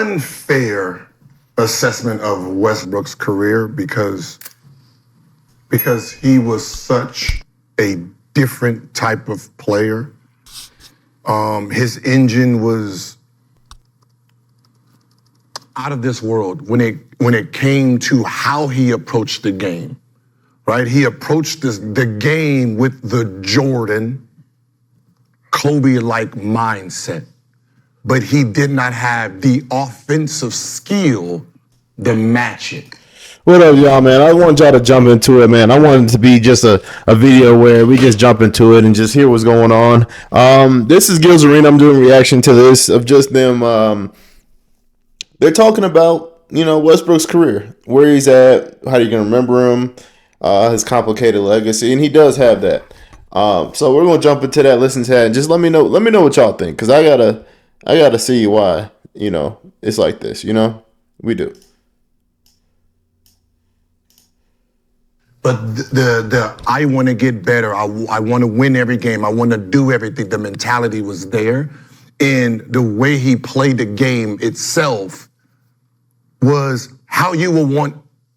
unfair assessment of Westbrook's career because he was such a different type of player. His engine was out of this world when it came to how he approached the game, right? He approached the game with the Jordan, Kobe-like mindset, but he did not have the offensive skill to match it. What up, y'all, man? I want y'all to jump into it, man. I want it to be just a video where we just jump into it and just hear what's going on. This is Gilbert Arenas. I'm doing a reaction to this of just them. They're talking about, Westbrook's career, where he's at, how you going to remember him, his complicated legacy, and he does have that. So we're going to jump into that, listen to that, and just let me know what y'all think, because I gotta see why, it's like this, we do. But the I want to get better. I want to win every game. I want to do everything. The mentality was there. And the way he played the game itself was how you would want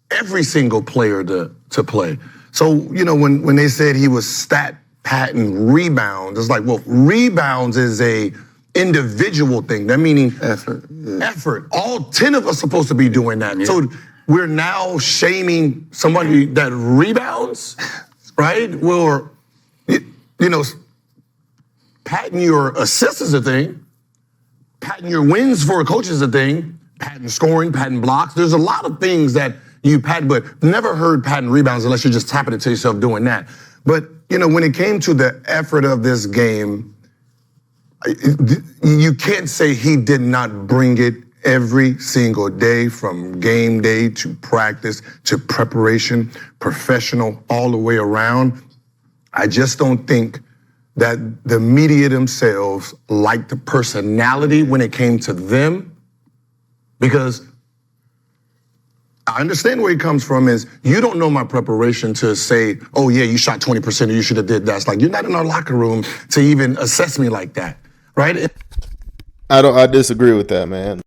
every single player to play. So, when they said he was stat pattern rebounds, it's like, well, rebounds is a individual thing. That meaning effort. Yeah. Effort. All 10 of us supposed to be doing that. Yeah. So we're now shaming somebody that rebounds, right? Well, patting your assists is a thing. Patting your wins for a coach is a thing. Patting scoring, patting blocks. There's a lot of things that you pat, but never heard patting rebounds unless you're just tapping it to yourself doing that. But, when it came to the effort of this game, you can't say he did not bring it every single day, from game day to practice to preparation, professional, all the way around. I just don't think that the media themselves liked the personality when it came to them, because I understand where he comes from is you don't know my preparation to say, oh yeah, you shot 20% or you should have did that. It's like, you're not in our locker room to even assess me like that, right? I disagree with that, man.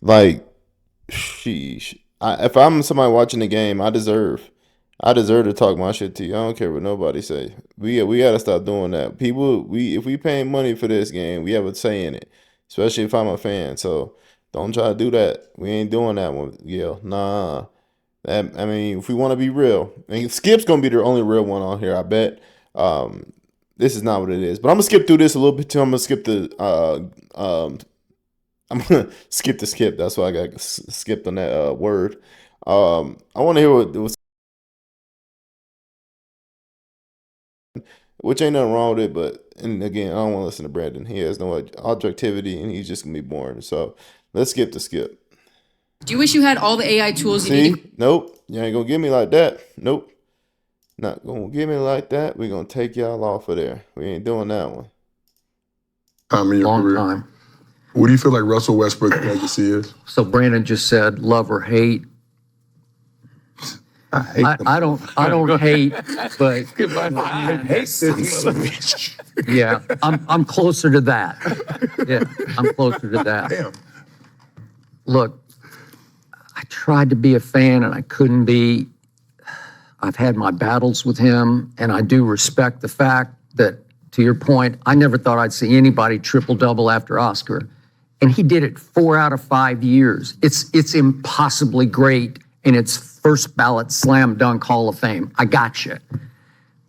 Like, sheesh. If I'm somebody watching the game, I deserve to talk my shit to you. I don't care what nobody say. We gotta stop doing that. If we paying money for this game, we have a say in it. Especially if I'm a fan. So don't try to do that. We ain't doing that one, Gil. Nah. If we want to be real, Skip's gonna be the only real one on here, I bet. This is not what it is. But I'm gonna skip through this a little bit too. I'm gonna skip the skip. That's why I got skipped on that word. I want to hear what was, which ain't nothing wrong with it, and again, I don't want to listen to Brandon. He has no objectivity, and he's just gonna be boring. So let's skip the skip. Do you wish you had all the AI tools you need? Nope. You ain't gonna give me like that. Nope. Not gonna give me like that. We're gonna take y'all off of there. We ain't doing that one. In your career. Time. What do you feel like Russell Westbrook's legacy is? So Brandon just said love or hate. I don't hate, but I hate this. Yeah, I'm closer to that. Yeah, I'm closer to that. Damn. Look, I tried to be a fan and I couldn't be. I've had my battles with him, and I do respect the fact that, to your point, I never thought I'd see anybody triple-double after Oscar. And he did it 4 out of 5 years. It's impossibly great, and it's first ballot slam dunk Hall of Fame. I got you.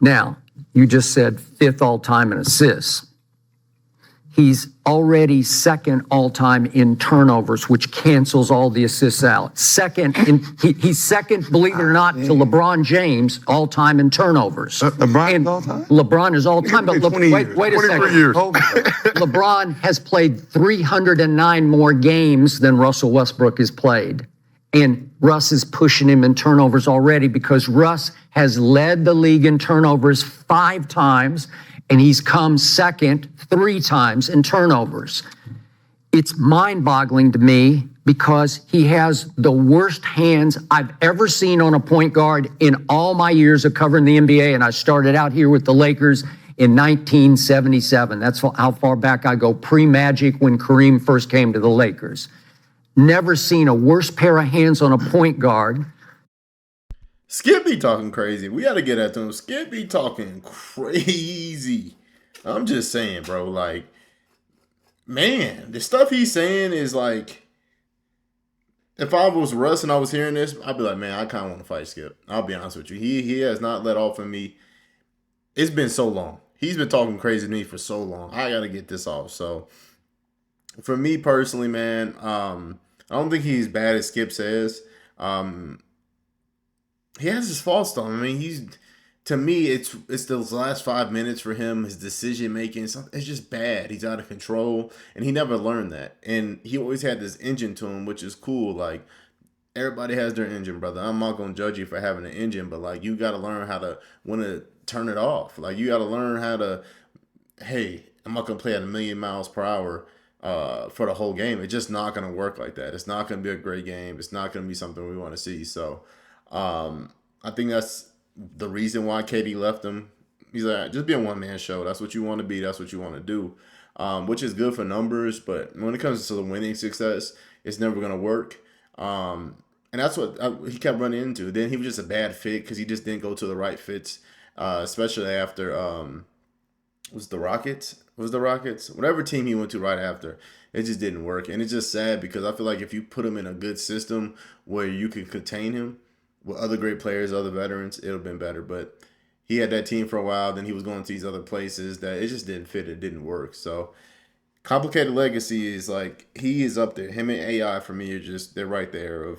Now, you just said 5th all-time in assists. He's already 2nd all-time in turnovers, which cancels all the assists out. He's second, believe it or not, to LeBron James, all-time in turnovers. LeBron all-time? LeBron is all-time, but wait a second. Years. LeBron has played 309 more games than Russell Westbrook has played. And Russ is pushing him in turnovers already, because Russ has led the league in turnovers 5 times, and he's come 2nd 3 times in turnovers. It's mind-boggling to me, because he has the worst hands I've ever seen on a point guard in all my years of covering the NBA. And I started out here with the Lakers in 1977. That's how far back I go, pre-Magic, when Kareem first came to the Lakers. Never seen a worse pair of hands on a point guard. Skip be talking crazy. We got to get at him. Skip be talking crazy. I'm just saying, bro. Like, man, the stuff he's saying is like, if I was Russ and I was hearing this, I'd be like, man, I kind of want to fight Skip. I'll be honest with you. He has not let off of me. It's been so long. He's been talking crazy to me for so long. I got to get this off. So, for me personally, man, I don't think he's bad as Skip says. He has his faults though. I mean, to me, it's those last 5 minutes for him. His decision making, it's just bad. He's out of control, and he never learned that. And he always had this engine to him, which is cool. Like, everybody has their engine, brother. I'm not gonna judge you for having an engine, but like, you got to learn how to when to turn it off. Like, you got to learn how to, hey, I'm not gonna play at 1,000,000 miles per hour for the whole game. It's just not gonna work like that. It's not gonna be a great game. It's not gonna be something we want to see. So. I think that's the reason why KD left him. He's like, just be a one-man show. That's what you want to be. That's what you want to do, which is good for numbers. But when it comes to the winning success, it's never going to work. And that's what he kept running into. Then he was just a bad fit because he just didn't go to the right fits, especially after was the Rockets? Whatever team he went to right after, it just didn't work. And it's just sad because I feel like if you put him in a good system where you can contain him, with other great players, other veterans, it would have been better. But he had that team for a while. Then he was going to these other places that it just didn't fit. It didn't work. So, complicated legacy is like, he is up there. Him and AI for me are just, they're right there. Of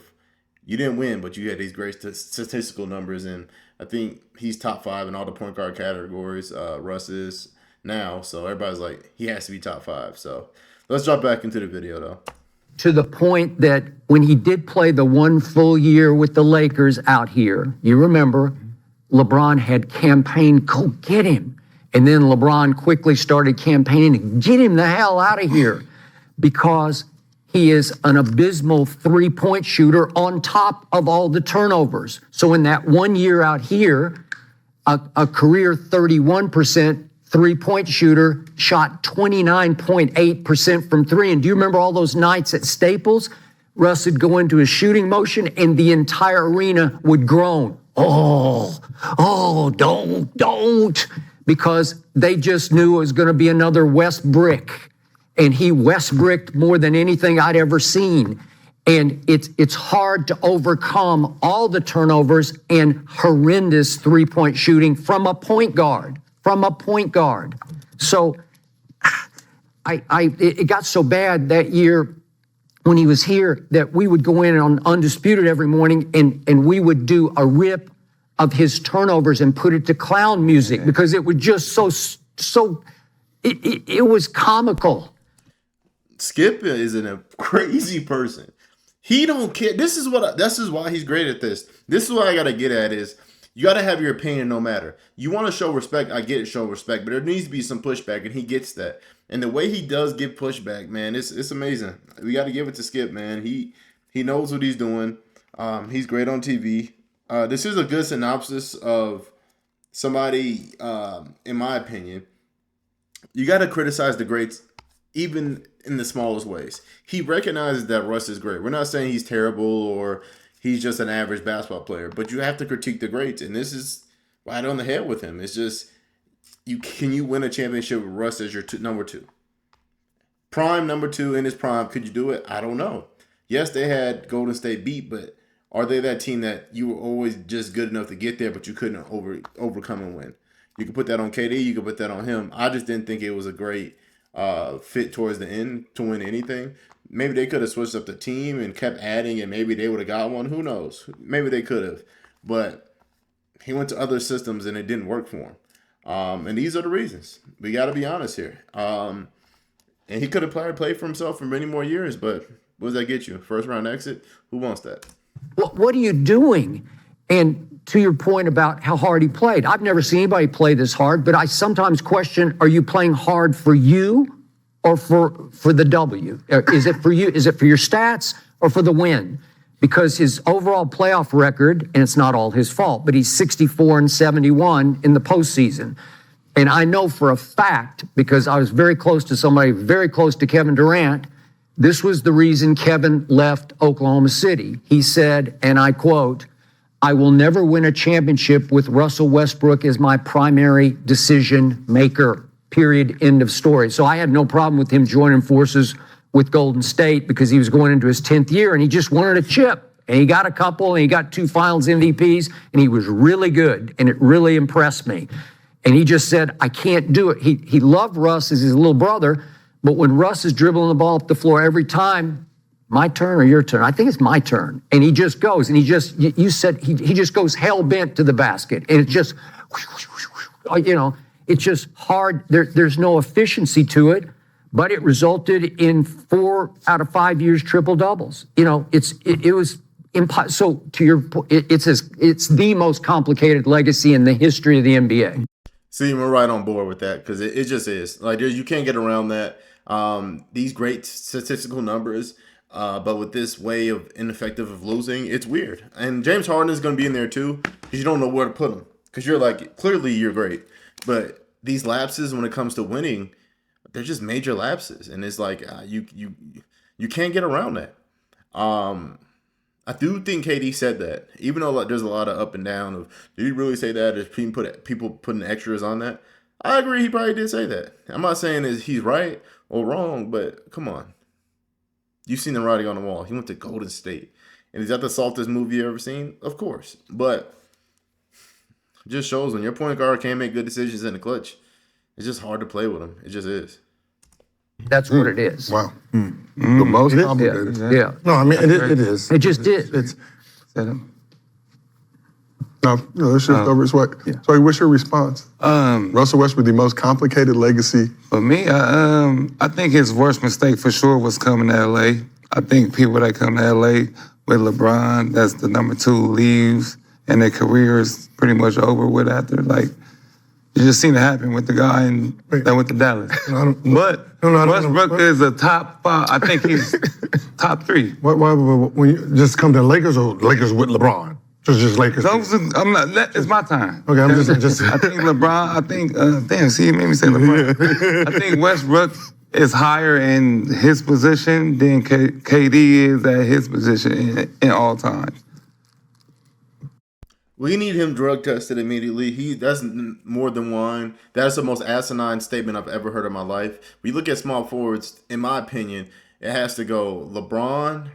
you didn't win, but you had these great statistical numbers. And I think he's top 5 in all the point guard categories. Russ is now. So, everybody's like, he has to be top 5. So, let's drop back into the video, though. To the point that when he did play the one full year with the Lakers out here, you remember, LeBron had campaigned, go get him. And then LeBron quickly started campaigning, get him the hell out of here, because he is an abysmal three-point shooter on top of all the turnovers. So in that 1 year out here, a career 31% three-point shooter, shot 29.8% from three. And do you remember all those nights at Staples? Russ would go into his shooting motion and the entire arena would groan. Oh, don't. Because they just knew it was going to be another Westbrook. And he Westbrooked more than anything I'd ever seen. And it's hard to overcome all the turnovers and horrendous three-point shooting from a point guard. So it got so bad that year when he was here that we would go in on Undisputed every morning and we would do a rip of his turnovers and put it to clown music because it was just it was comical. Skip is a crazy person. He don't care. This is why he's great at this. This is what I got to get at is, you got to have your opinion no matter. You want to show respect, I get it, show respect, but there needs to be some pushback, and he gets that. And the way he does give pushback, man, it's amazing. We got to give it to Skip, man. He knows what he's doing. He's great on TV. This is a good synopsis of somebody, in my opinion. You got to criticize the greats, even in the smallest ways. He recognizes that Russ is great. We're not saying he's terrible or he's just an average basketball player, but you have to critique the greats, and this is right on the head with him. It's just, can you win a championship with Russ as your number 2? Prime number 2 in his prime, could you do it? I don't know. Yes, they had Golden State beat, but are they that team that you were always just good enough to get there, but you couldn't overcome and win? You can put that on KD, you can put that on him. I just didn't think it was a great fit towards the end to win anything. Maybe they could have switched up the team and kept adding, and maybe they would have got one. Who knows? Maybe they could have. But he went to other systems, and it didn't work for him. And these are the reasons. We got to be honest here. And he could have played for himself for many more years, but what does that get you? First round exit? Who wants that? What are you doing? And to your point about how hard he played, I've never seen anybody play this hard, but I sometimes question, are you playing hard for you or for the W? Is it for you? Is it for your stats or for the win? Because his overall playoff record, and it's not all his fault, but he's 64-71 in the postseason. And I know for a fact, because I was very close to somebody, very close to Kevin Durant, this was the reason Kevin left Oklahoma City. He said, and I quote, "I will never win a championship with Russell Westbrook as my primary decision maker, period, end of story." So I had no problem with him joining forces with Golden State because he was going into his 10th year and he just wanted a chip. And he got a couple and he got 2 finals MVPs and he was really good and it really impressed me. And he just said, I can't do it. He loved Russ as his little brother, but when Russ is dribbling the ball up the floor every time, my turn or your turn? I think it's my turn. And he just goes and you said he just goes hell bent to the basket. And it's just, it's just hard. There's no efficiency to it, but it resulted in 4 out of 5 years triple doubles. It was impossible. So to your point, it's the most complicated legacy in the history of the NBA. See, we're right on board with that because it just is. Like, you can't get around that. These great statistical numbers, but with this way of ineffective of losing, it's weird. And James Harden is going to be in there too because you don't know where to put him. Because you're like, clearly you're great. But these lapses when it comes to winning, they're just major lapses. And it's like, you can't get around that. I do think KD said that, even though there's a lot of up and down of, did he really say that? Is people putting extras on that? I agree, he probably did say that. I'm not saying that he's right or wrong, but come on. You've seen the writing on the wall. He went to Golden State. And is that the softest move you ever seen? Of course. But it just shows when your point guard can't make good decisions in the clutch, it's just hard to play with him. It just is. That's what it is. Wow. The most complicated. Yeah. No, I mean, it is. It just is. It's it's just over its way. So what's your response? Russell Westbrook, the most complicated legacy. For me, I think his worst mistake for sure was coming to LA. I think people that come to LA with LeBron, that's the number 2, leaves, and their career is pretty much over with after. Like, you just seen it happen with the guy that went to Dallas. But Westbrook is a top 5. I think he's top 3. Why when you just come to Lakers or Lakers with LeBron? Just Lakers. I'm not. It's my time. Okay, I'm just. I think LeBron. I think. Damn. See, you made me say LeBron. I think Westbrook is higher in his position than KD is at his position in all times. We need him drug tested immediately. That's more than one. That's the most asinine statement I've ever heard in my life. When you look at small forwards, in my opinion, it has to go LeBron,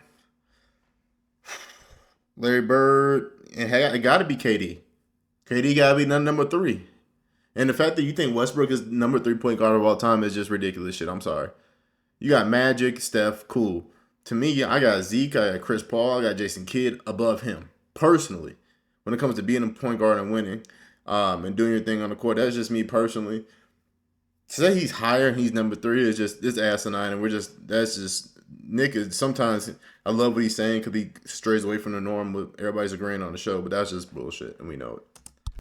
Larry Bird, and it got to be KD. KD got to be number 3. And the fact that you think Westbrook is number 3 point guard of all time is just ridiculous shit. I'm sorry. You got Magic, Steph, cool. To me, I got Zeke, I got Chris Paul, I got Jason Kidd above him, personally. When it comes to being a point guard and winning and doing your thing on the court, that's just me personally. To say he's higher and he's number 3 is just, it's asinine. And Nick is sometimes, I love what he's saying because he strays away from the norm with everybody's agreeing on the show, but that's just bullshit and we know it.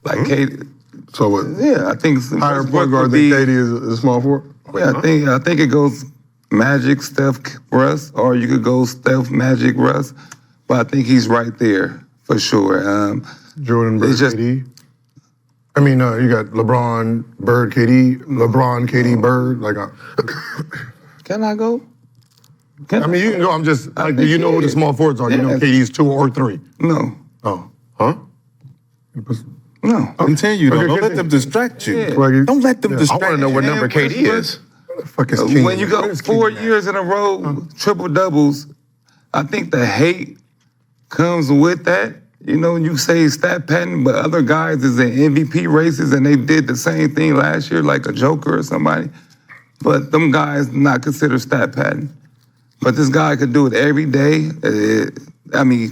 Like KD. So what? Yeah, I think Higher point guard than KD is a small forward? Yeah, I think it goes Magic, Steph, Russ, or you could go Steph, Magic, Russ. But I think he's right there for sure. Jordan, Bird, KD. I mean, you got LeBron, Bird, KD. LeBron, KD, Bird. Can I go? I mean, you can go. I'm just. Do you know who the small forwards are? You know KD's 2 or 3. No. Oh, huh? No. Continue. Don't let them distract you. Yeah. Don't let them distract you. I want to know what number KD is. When you go 4 years in a row, triple doubles, I think the hate comes with that. You say stat pattern, but other guys is in MVP races and they did the same thing last year, like a Joker or somebody. But them guys not considered stat pattern. But this guy could do it every day.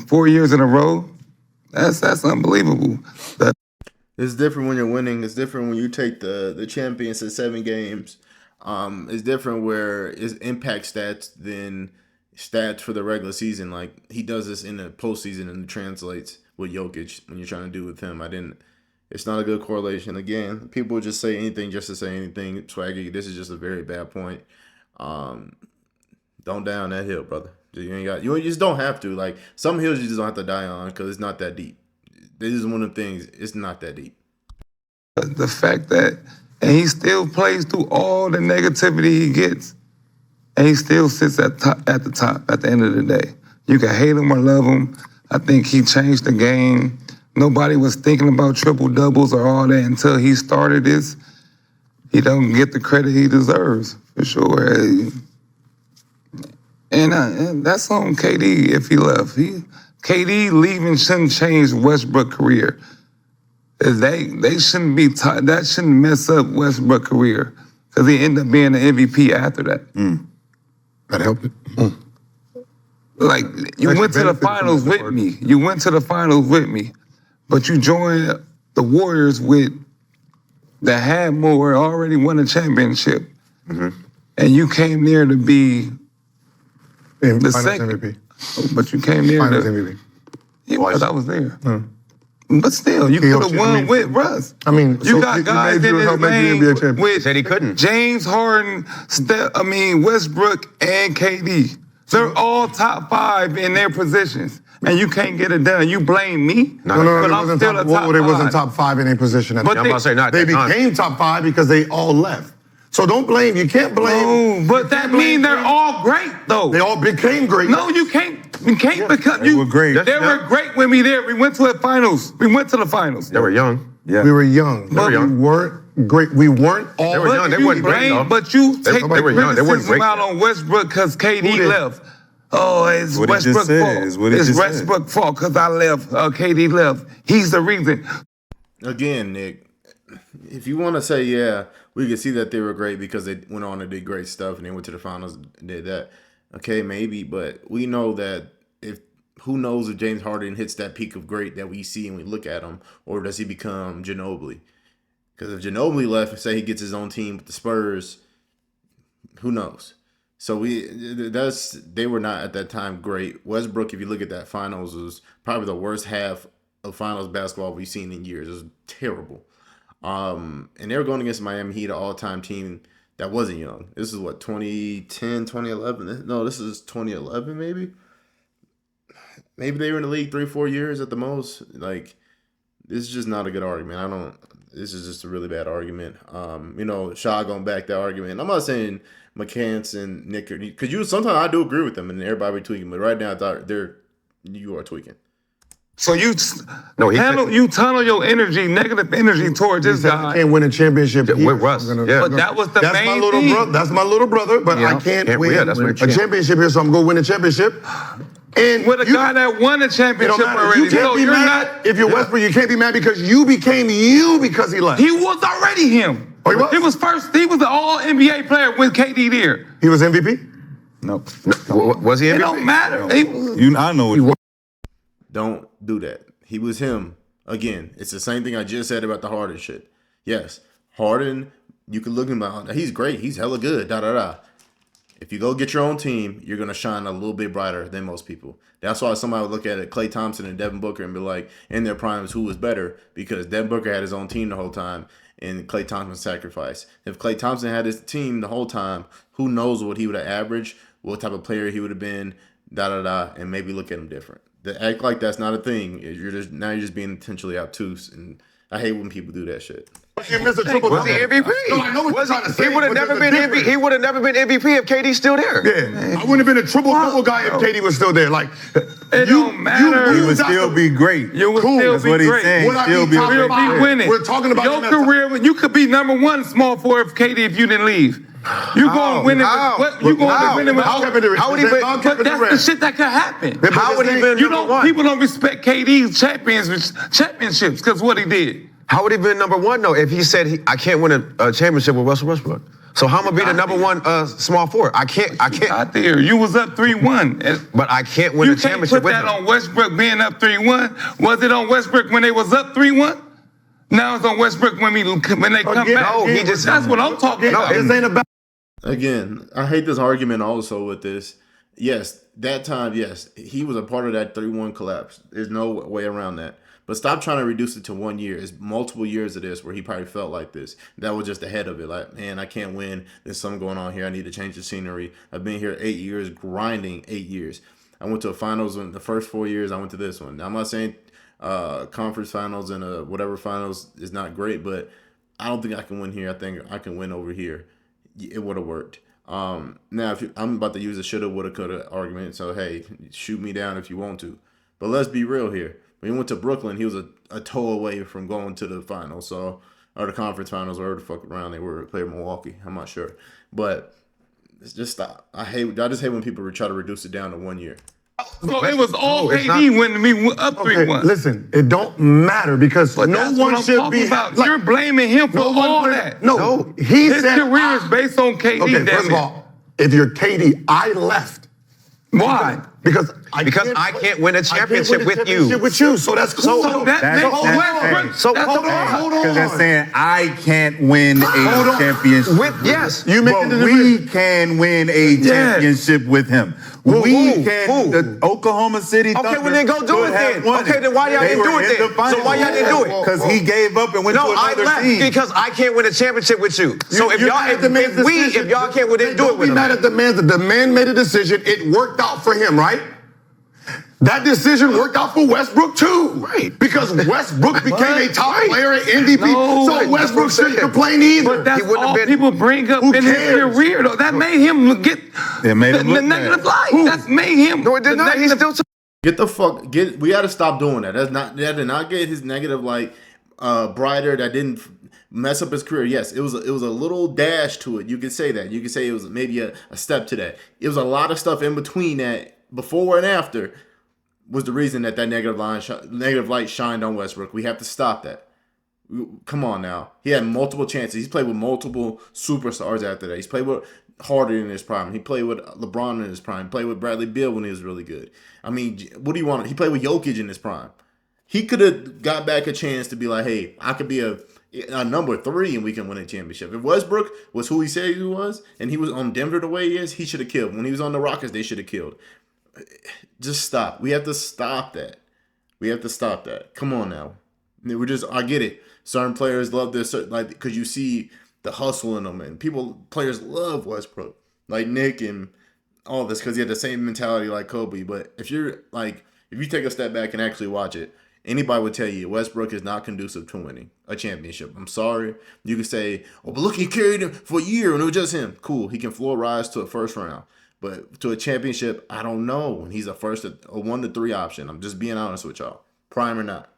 4 years in a row. That's unbelievable. It's different when you're winning. It's different when you take the champions to 7 games. It's different where it's impact stats than stats for the regular season. Like, he does this in the postseason and it translates with Jokic when you're trying to do with him. It's not a good correlation. Again, people just say anything just to say anything. Swaggy, this is just a very bad point. Don't die on that hill, brother. You just don't have to. Like, some hills you just don't have to die on because it's not that deep. This is one of the things, it's not that deep. The fact that And he still plays through all the negativity he gets. And he still sits at the top at the end of the day. You can hate him or love him. I think he changed the game. Nobody was thinking about triple doubles or all that until he started this. He don't get the credit he deserves, for sure. And that's on KD if he left. KD leaving shouldn't change Westbrook's career. They shouldn't be that shouldn't mess up Westbrook's career because he ended up being the MVP after that. That helped it. Like you went to the finals with me. You went to the finals with me, but you joined the Warriors that had more already won a championship, and you came there to be the second MVP. But you came there Finals to MVP. Yeah, because I was there. But still, you could have won with Russ. I mean, you got guys in his name with said he couldn't. James Harden, Westbrook, and KD. They're all top 5 in their positions, and you can't get it done. You blame me? No, but I'm still a top 5. They wasn't top 5 in their position. But I'm about to say not they that became top 5 because they all left. So don't blame. You can't blame. No, but that means they're all great, though. They all became great. No, you can't. You can't because They were great. They were great when we there. We went to the finals. We went to the finals. They were young. Yeah. We were young. They were young. We weren't great. We weren't all. They were young. They weren't great, though. But you take They were young. They weren't criticism great. out on Westbrook because KD left. Oh, it's What he just Westbrook's said fault. is what he It's just said. Westbrook's fault because I left. KD left. He's the reason. Again, Nick, if you want to say, yeah, we could see that they were great because they went on and did great stuff and they went to the finals and did that. Okay, maybe, but we know that who knows if James Harden hits that peak of great that we see and we look at him, or does he become Ginobili? Because if Ginobili left and say he gets his own team with the Spurs, who knows? So they were not at that time great. Westbrook, if you look at that finals, was probably the worst half of finals basketball we've seen in years. It was terrible. And they were going against Miami Heat, an all-time team that wasn't young. This is what, 2010, 2011? No, this is 2011 maybe? Maybe they were in the league 3-4 years at the most. Like, this is just not a good argument. This is just a really bad argument. Shaw going back that argument. I'm not saying McCants and Nick, because sometimes I do agree with them and everybody be tweaking, but right now I thought you are tweaking. So you tunnel your energy, negative energy towards this guy. I can't win a championship here. With Russ. But that was the main thing. That's my little brother, but I can't win a championship here, so I'm going to win a championship. And with a guy that won a championship already. You can't be mad. If you're Westbrook, you can't be mad because you became you because he left. He was already him. Oh, he was? He was first. He was the all-NBA player with KD there. He was MVP? No. Was he MVP? It don't matter. I know what Don't do that. He was him. Again, it's the same thing I just said about the Harden shit. Yes, Harden, you can look at him, he's great. He's hella good, da-da-da. If you go get your own team, you're going to shine a little bit brighter than most people. That's why somebody would look at it, Klay Thompson and Devin Booker, and be like, in their primes, who was better? Because Devin Booker had his own team the whole time, and Klay Thompson sacrificed. If Klay Thompson had his team the whole time, who knows what he would have averaged, what type of player he would have been, da-da-da, and maybe look at him different. To act like that's not a thing, you're just being intentionally obtuse, and I hate when people do that shit. Was he MVP? No, I know what you're trying to say. He would have never been MVP. He would have never been MVP if KD's still there. Yeah, I wouldn't have been a triple-double guy if KD was still there. Like, it don't matter. He would still be great. You would Cool. still That's be what he's great. saying. Would I Still be be top We'll five? be winning. We're talking about your him as- career. You could be number 1 small forward of KD if you didn't leave. You going to win it? You going to win it? How would he be? But that's the shit that could happen. How would he been number 1? People don't respect KD's championships because what he did. How would he been number 1 though if he said I can't win a championship with Russell Westbrook? So how am I be the number 1 small forward? I can't. Out there, you was up 3-1. But I can't win a championship with You can't put that him. on Westbrook being up 3-1. Was it on Westbrook when they was up 3-1? Now it's on Westbrook when they come back. No, he just. That's what I'm talking about. This ain't about. Again, I hate this argument also with this. Yes, that time, yes, he was a part of that 3-1 collapse. There's no way around that. But stop trying to reduce it to 1 year. It's multiple years of this where he probably felt like this. That was just the head of it. Like, man, I can't win. There's something going on here. I need to change the scenery. I've been here 8 years, grinding 8 years. I went to a finals in the first 4 years. I went to this one. Now, I'm not saying conference finals and whatever finals is not great, but I don't think I can win here. I think I can win over here. It would have worked. Now, I'm about to use a shoulda, woulda, coulda argument. So, hey, shoot me down if you want to. But let's be real here. When he went to Brooklyn, he was a toe away from going to the finals, or the conference finals, or whatever the fuck around they were. Played Milwaukee. I'm not sure. But it's just stop. I just hate when people try to reduce it down to 1 year. So it was all KD when we went up 3-1. Listen, it don't matter because But no that's one what I'm should talking be. about. You're blaming him for all that. No, he His said. career is based on KD. Okay, damn first of it. all, if you're KD, I left. Why? Because I can't win a championship with you. Championship with you, so that's cool. So that makes Westbrook. So hold on. Because they're saying I can't win a championship. Yes. You make But the we can win a championship with him. Who? We can. Who? The Oklahoma City Okay, Thunder well then go do could it have then. won Okay, it. then why y'all They didn't do were it in then? the finals. So why y'all didn't do it? Because he gave up and went No, to I another left team. because I can't win a championship with you. So if You're y'all, mad at the man's decision. if y'all can't win, then do Don't it with be mad him. at the man. The man made a decision. It worked out for him, right? That decision worked out for Westbrook too. Right. Because Westbrook became a top player at MVP. No, so Westbrook shouldn't complain either. But that's He wouldn't all have been- people bring up Who in his cares? career, though. That made him get It made him the look negative bad. light. That's made him. No, it did the not. He's negative- still. We got to stop doing that. That did not get his negative light brighter. That didn't mess up his career. Yes, it was a little dash to it. You could say that. You could say it was maybe a step to that. It was a lot of stuff in between that, before and after, was the reason that negative light shined on Westbrook. We have to stop that. Come on now. He had multiple chances. He's played with multiple superstars after that. He's played with Harden in his prime. He played with LeBron in his prime. He played with Bradley Beal when he was really good. I mean, what do you want? He played with Jokic in his prime. He could have got back a chance to be like, hey, I could be a number 3 and we can win a championship. If Westbrook was who he said he was, and he was on Denver the way he is, he should have killed. When he was on the Rockets, they should have killed. Just stop. We have to stop that. We have to stop that. Come on now. I get it. Certain players love this, like, because you see the hustle in them, and players love Westbrook, like Nick and all this, because he had the same mentality like Kobe. But if you take a step back and actually watch it, anybody would tell you Westbrook is not conducive to winning a championship. I'm sorry. You can say, oh, but look, he carried him for a year and it was just him. Cool. He can floor rise to a first round. But to a championship, I don't know. When he's a 1 to 3 option. I'm just being honest with y'all. Prime or not.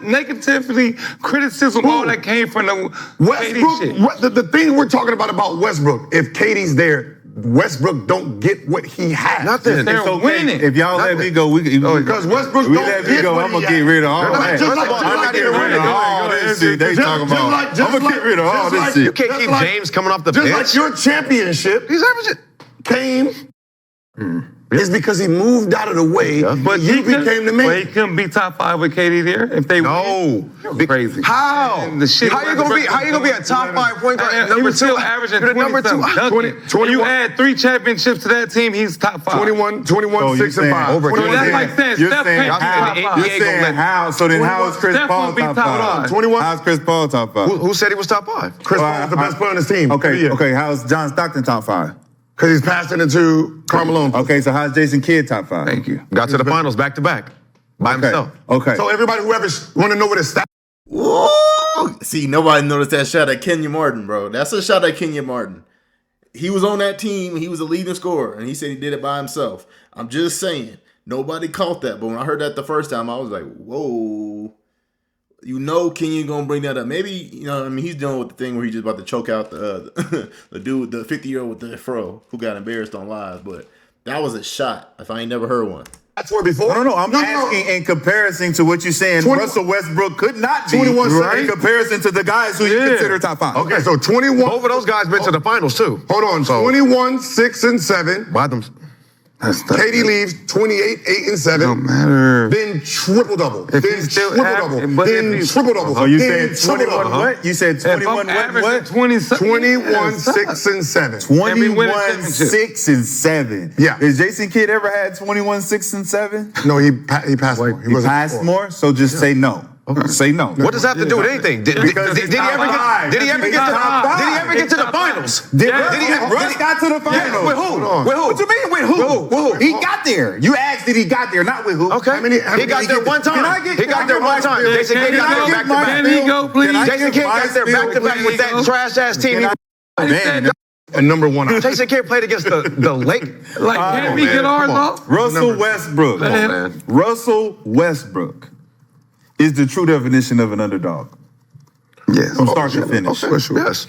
Negatively, criticism, all that came from the Westbrook, KD shit. the thing we're talking about Westbrook, if Katie's there, Westbrook don't get what he has. Nothing. They're It's okay. winning. If y'all let me go, Because Westbrook we don't let me get go. what I'm he gonna get has. rid of all that. Just like- I'm gonna get rid of all this shit they talking about. I'm gonna get rid of all this You shit. can't keep James coming off the Just bench. like your championship He's averaging. came is because he moved out of the way, but you became the But he man. couldn't be top 5 with KD there if they No. win. Crazy. How? And the shit How you gonna be a top 5 point guard? He Number was still 2. averaging You're the number 2. 20. You add 3 championships to that team, he's top 5. 21, So 6, and 5. over Well, that's like saying You're Steph saying can't be how? top 5. You're saying how? So then how is Chris Steph Paul would be top top 5? 5. 21. How's Chris Paul top 5? Who said he was top 5? Chris Paul is the best player on his team. Okay. How's John Stockton top 5? Because he's passing it to Carmelo. Okay, so how's Jason Kidd top 5? Thank you. Got to the finals back to back by himself. Okay. So everybody who ever want to know what his stats. Whoa! See, nobody noticed that shot at Kenya Martin, bro. That's a shot at Kenya Martin. He was on that team. He was a leading scorer, and he said he did it by himself. I'm just saying. Nobody caught that. But when I heard that the first time, I was like, whoa. You know Kenya going to bring that up. Maybe, he's dealing with the thing where he's just about to choke out the dude, the 50-year-old with the fro who got embarrassed on live. But that was a shot if I ain't never heard one. That's where before. No. I'm asking in comparison to what you're saying. 20 Russell Westbrook could not be 21 in comparison to the guys who you consider top 5. Okay, so 21. Both of those guys been to the finals too. Hold on, So- 21, 6, and 7. By them. Katie leaves 28, 8, and 7. Don't matter. Then triple double. If Then he's still triple averaging- double. but Then if he's- triple double. So you Then said 21 triple-double. what? You said If I'm 21 what? averaging 20 21, 6, and 7. 21, championship. 6, and 7. Yeah. Has Jason Kidd ever had 21, 6, and 7? No, he passed more. He passed more, so just say no. Say no. What does that have to do with anything? Did he ever get to the finals? Russ got to the finals. With who? With who? What you mean with who? He got there. You asked did he got there, not with who. Okay. He got there one time. He got there one time. Jason Kidd got there back-to-back. Can he go, please? Jason Kidd got there back-to-back with that trash-ass team. And number one, Jason Kidd played against the Lake. Like, can't we get ours off? Russell Westbrook. Come on, man. Russell Westbrook is the true definition of an underdog. Yes. From start to finish. For sure. Yes.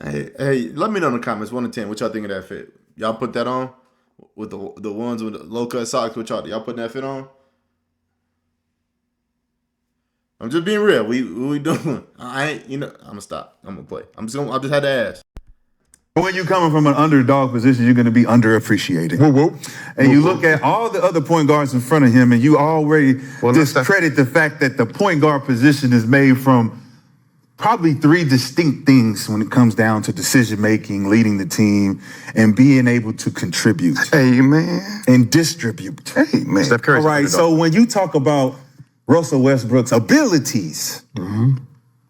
Hey, let me know in the comments 1 to 10 what y'all think of that fit. Y'all put that on with the ones with the low cut socks. Y'all putting that fit on? I'm just being real. We doing. I ain't. I'm gonna stop. I'm gonna play. I just had to ask. When you coming from an underdog position, you're going to be underappreciated. And you look at all the other point guards in front of him, and you already discredit the fact that the point guard position is made from probably 3 distinct things when it comes down to decision making, leading the team, and being able to contribute. Hey, man. And distribute. Hey, man. Steph Curry's All right, so when you talk about Russell Westbrook's abilities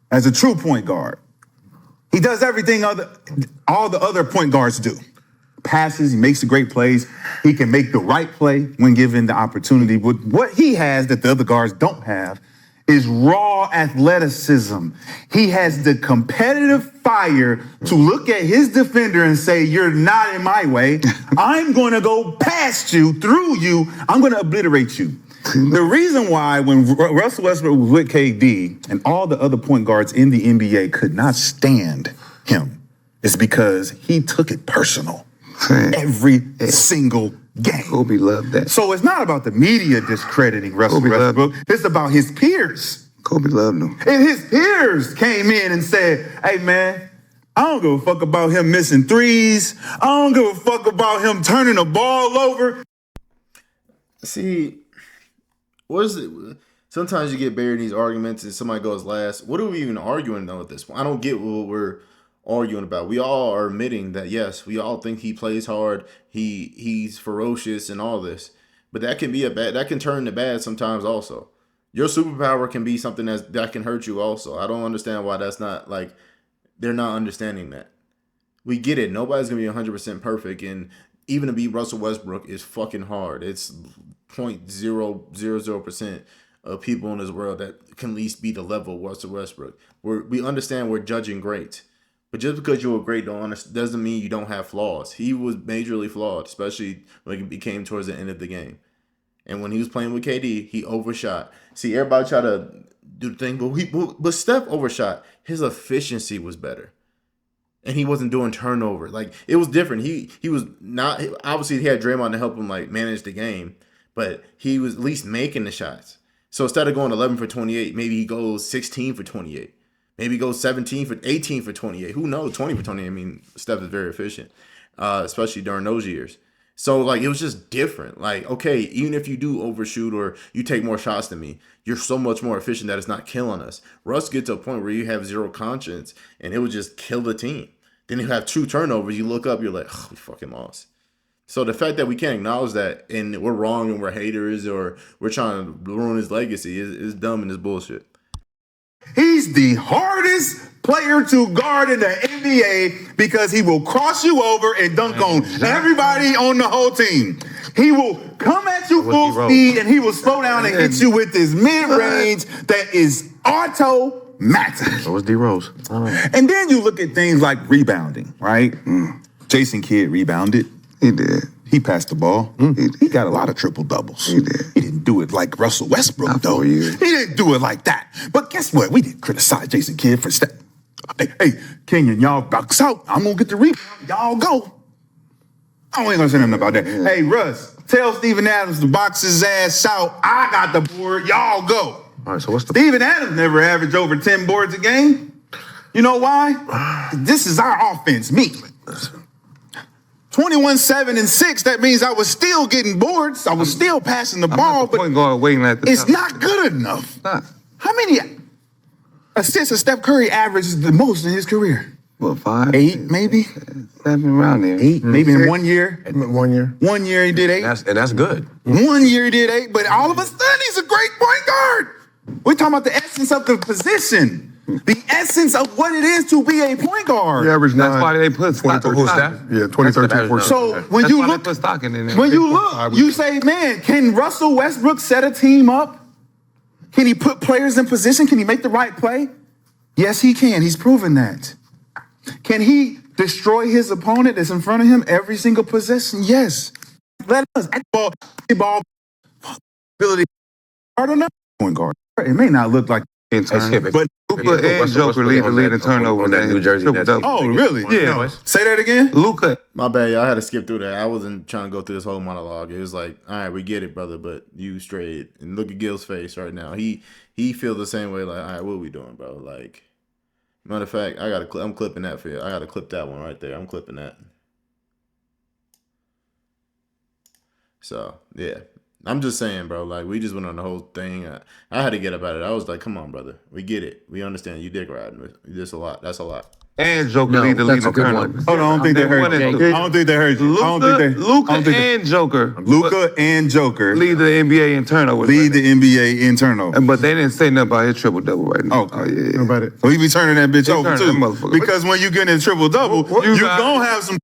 as a true point guard, he does everything all the other point guards do. Passes, he makes the great plays. He can make the right play when given the opportunity. But what he has that the other guards don't have is raw athleticism. He has the competitive fire to look at his defender and say, you're not in my way. I'm going to go past you, through you. I'm going to obliterate you. The reason why when Russell Westbrook was with KD and all the other point guards in the NBA could not stand him is because he took it personal every single game. Kobe loved that. So it's not about the media discrediting Russell Westbrook. It's about his peers. Kobe loved him. And his peers came in and said, hey, man, I don't give a fuck about him missing threes. I don't give a fuck about him turning the ball over. See, what is it? Sometimes you get buried in these arguments and somebody goes last. What are we even arguing though at this point? I don't get what we're arguing about. We all are admitting that, yes, we all think he plays hard. He's ferocious and all this. But that can be that can turn to bad sometimes also. Your superpower can be something that can hurt you also. I don't understand why that's not like they're not understanding that. We get it. Nobody's going to be 100% perfect. And even to beat Russell Westbrook is fucking hard. It's 0.000% of people in this world that can at least be the level of Russell Westbrook. We understand we're judging great. But just because you're great doesn't mean you don't have flaws. He was majorly flawed, especially when it became towards the end of the game. And when he was playing with KD, he overshot. See, everybody try to do the thing, but Steph overshot. His efficiency was better. And he wasn't doing turnover. Like, it was different. He was not, obviously he had Draymond to help him like manage the game, but he was at least making the shots. So instead of going 11 for 28, maybe he goes 16 for 28. Maybe he goes 18 for 28. Who knows? 20 for 28. I mean, Steph is very efficient, especially during those years. So, like, it was just different. Like, okay, even if you do overshoot or you take more shots than me, you're so much more efficient that it's not killing us. Russ gets to a point where you have zero conscience, and it would just kill the team. Then you have 2 turnovers. You look up, you're like, oh, we fucking lost. So the fact that we can't acknowledge that and we're wrong and we're haters or we're trying to ruin his legacy is dumb and is bullshit. He's the hardest player to guard in the NBA because he will cross you over and dunk on everybody on the whole team. He will come at you full speed and he will slow down and hit you with his mid-range that is automatic. So was D Rose. And then you look at things like rebounding, right? Jason Kidd rebounded. He did. He passed the ball. He got a lot of triple doubles. He did. He didn't do it like Russell Westbrook, Not though. 4 years. He didn't do it like that. But guess what? We didn't criticize Jason Kidd for Hey, Kenyon, y'all box out. I'm gonna get the rebound. Y'all go. I ain't gonna say nothing about that. Hey, Russ, tell Steven Adams to box his ass out. I got the board. Y'all go. All right, so what's the Steven Adams never averaged over 10 boards a game. You know why? This is our offense, me. 21-7-6, that means I was still getting boards. I was still passing the ball, but point guard waiting at the it's top. not good enough. Nah. How many assists has Steph Curry averaged the most in his career? What, 5? 8, maybe? 7 around there. 8, maybe in 1 year. 1 year. 1 year he did 8. and that's good. 1 year he did 8, but all of a sudden he's a great point guard. We're talking about the essence of the position. The essence of what it is to be a point guard. He averaged That's 9. why they put stock. Who's that? Yeah, 2013, 14. So when That's you why they look, put stock in there. when you look, you say, man, can Russell Westbrook set a team up? Can he put players in position? Can he make the right play? Yes, he can. He's proven that. Can he destroy his opponent that's in front of him every single possession? Yes. Let us. Ball ability. Guard or not point guard. It may not look like Hey, Skip, but Luka and Joker lead the lead in turnover. on that New Jersey Nets. oh, really? Yeah. Say that again. Luka. My bad, y'all. I had to skip through that. I wasn't trying to go through this whole monologue. It was like, all right, we get it, brother, but you straight. And look at Gil's face right now. He feels the same way. Like, all right, what are we doing, bro? Like, matter of fact, I'm clipping that for you. I gotta clip that one right there. I'm clipping that. So yeah, I'm just saying, bro. Like, we just went on the whole thing. I had to get about it. I was like, come on, brother. We get it. We understand. You dick riding. That's a lot. That's a lot. And Joker No, lead the lead that's a in good turnover. one. Hold on, I don't think they heard you. I don't think they heard you. I don't think they. Luka and Joker Luka and Joker lead the NBA in turnovers. lead the NBA in turnover. But they didn't say nothing about his triple double right now. Oh, yeah. About it. Well, he be turning that bitch He over turning too. that motherfucker. Because when you get in triple double, you gonna have some.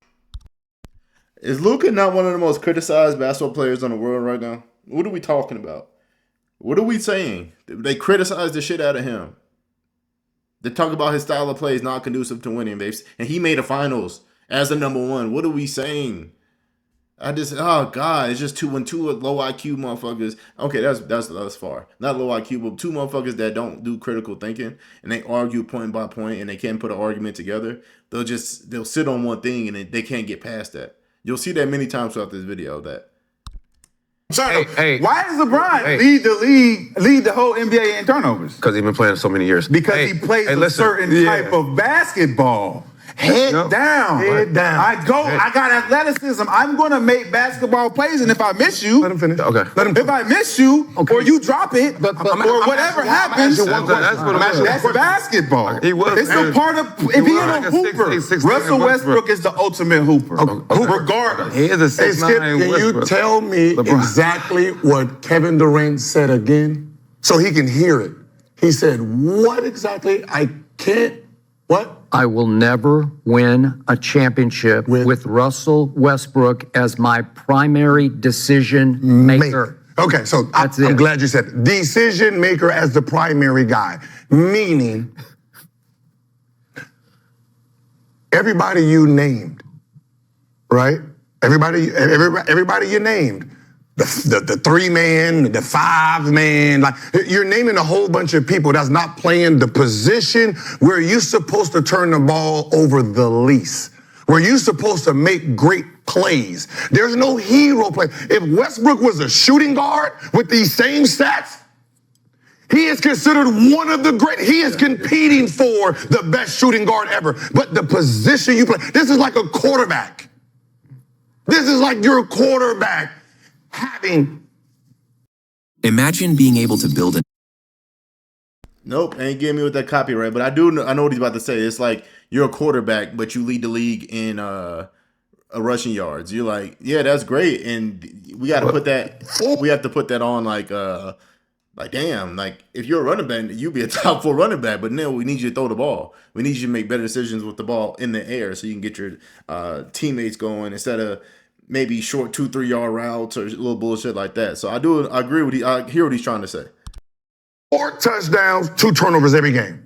Is Luka not one of the most criticized basketball players in the world right now? What are we talking about? What are we saying? They criticize the shit out of him. They talk about his style of play is not conducive to winning, and he made a finals as the number one. What are we saying? Oh God, it's just two low IQ motherfuckers. Okay, that's far. Not low IQ, but two motherfuckers that don't do critical thinking and they argue point by point and they can't put an argument together. They'll sit on one thing and they can't get past that. You'll see that many times throughout this video. That Hey, Why does LeBron Hey. lead the whole NBA in turnovers? because he's been playing so many years. Because he plays a certain type of basketball. Head down. Head down. I got athleticism. I'm going to make basketball plays, and if I miss you, Let him finish. Okay. Let him if I miss you, or you drop it, or I'm whatever asking- happens, I'm asking one That's what I'm that's basketball. He was It's a good. part of. He If he was ain't like a a hooper, 6'6" Russell Westbrook. Westbrook is the ultimate hooper. Regardless. He is a Hey, 6'9" Skip, can you Westbrook. tell me LeBron. exactly what Kevin Durant said again so he can hear it? He said, what exactly? I can't, what? I will never win a championship with Russell Westbrook as my primary decision maker. Okay, so That's I'm it. glad you said it. Decision maker as the primary guy, meaning everybody you named, right? Everybody you named. The 3-man, the 5-man, like you're naming a whole bunch of people that's not playing the position where you're supposed to turn the ball over the least, where you're supposed to make great plays. There's no hero play. If Westbrook was a shooting guard with these same stats, he is considered one of the great. He is competing for the best shooting guard ever. But the position you play, this is like a quarterback. This is like your quarterback having. Imagine being able to build an Nope, ain't getting me with that copyright. But I know what he's about to say. It's like you're a quarterback, but you lead the league in rushing yards. You're like, yeah, that's great, and we got to put that. We have to put that on like damn, like if you're a running back, you be a top 4 running back. But no, we need you to throw the ball. We need you to make better decisions with the ball in the air, so you can get your teammates going instead of maybe short 2-3 yard routes or a little bullshit like that. So I agree with I hear what he's trying to say. 4 touchdowns, 2 turnovers every game.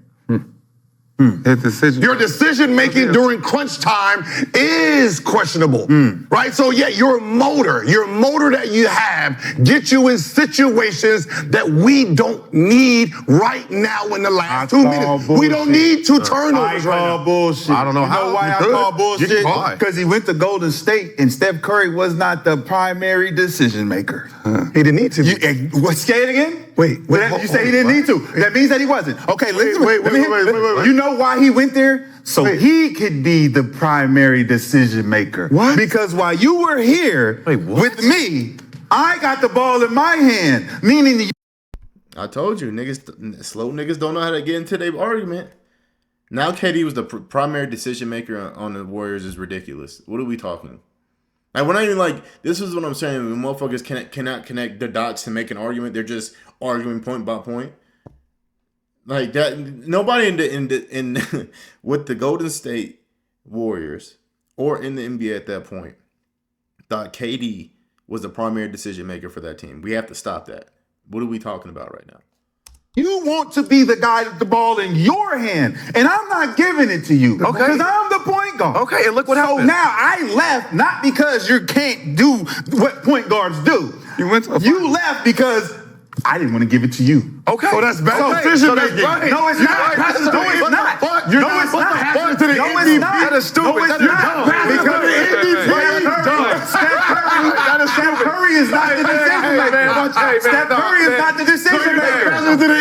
His decision. Your decision making during crunch time is questionable, right? So yeah, your motor that you have gets you in situations that we don't need right now in the last 2 minutes. We don't need 2 turnovers right now. Bullshit. I don't know You how. know why You I could. call You bullshit? can call it. Because he went to Golden State and Steph Curry was not the primary decision maker. He didn't need to. Say it again? Wait, You say he didn't need to. That means that he wasn't. Okay, listen. wait. You know why he went there? So Wait. he could be the primary decision maker. What? Because while you were here with me, I got the ball in my hand. Meaning I told you, slow niggas don't know how to get into their argument. Now KD was the primary decision maker on the Warriors is ridiculous. What are we talking? Like, we're not even like, this is what I'm saying. When motherfuckers cannot connect the dots to make an argument, they're just arguing point by point. Like that, nobody in with the Golden State Warriors or in the NBA at that point thought KD was the primary decision maker for that team. We have to stop that. What are we talking about right now? You want to be the guy with the ball in your hand, and I'm not giving it to you. Okay. Because I'm the point guard. Okay, and look what happened. So now I left not because you can't do what point guards do. You left because I didn't want to give it to you. Okay. So that's bad decision making. No, it's not. No, it's not. You're No, not it's not. passing to the No, MVP. it's not. That is stupid. No, it's That is not. dumb. Because the MVP, Steph Curry is not the decision maker. Steph Curry is not the decision maker.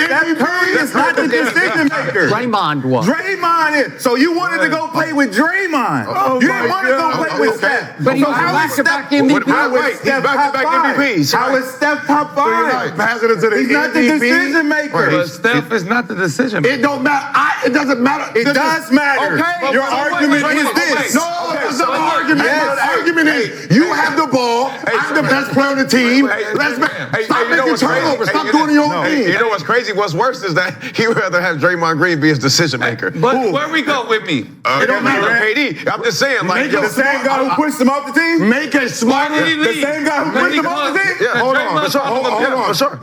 Steph Curry is not the decision maker. Draymond was. Draymond is. So you wanted to go play with Draymond. You didn't want to go play with Steph. But he was how is back-to-back Steph- MVP. How is Steph top five? MVPs. How is Steph top You're not five? passing it to the He's not the MVP. decision maker. But Steph is not the decision maker. It don't matter. It doesn't matter. It does matter. Okay. Your But wait, argument wait, is wait, this. wait. No, that's not the argument. Yes. The argument is you have the ball. I'm the best player on the team. Stop making turnovers. Stop doing your own thing. You know what's crazy? What's worse is that he would rather have Draymond Green be his decision maker. But where we go with me? It don't matter. KD. I'm just saying, like, The same guy who pushed him off the team? Make a smart. Why did he The leave? same guy who pushed him off the team? yeah, Hold on. for sure. Hold on. For sure.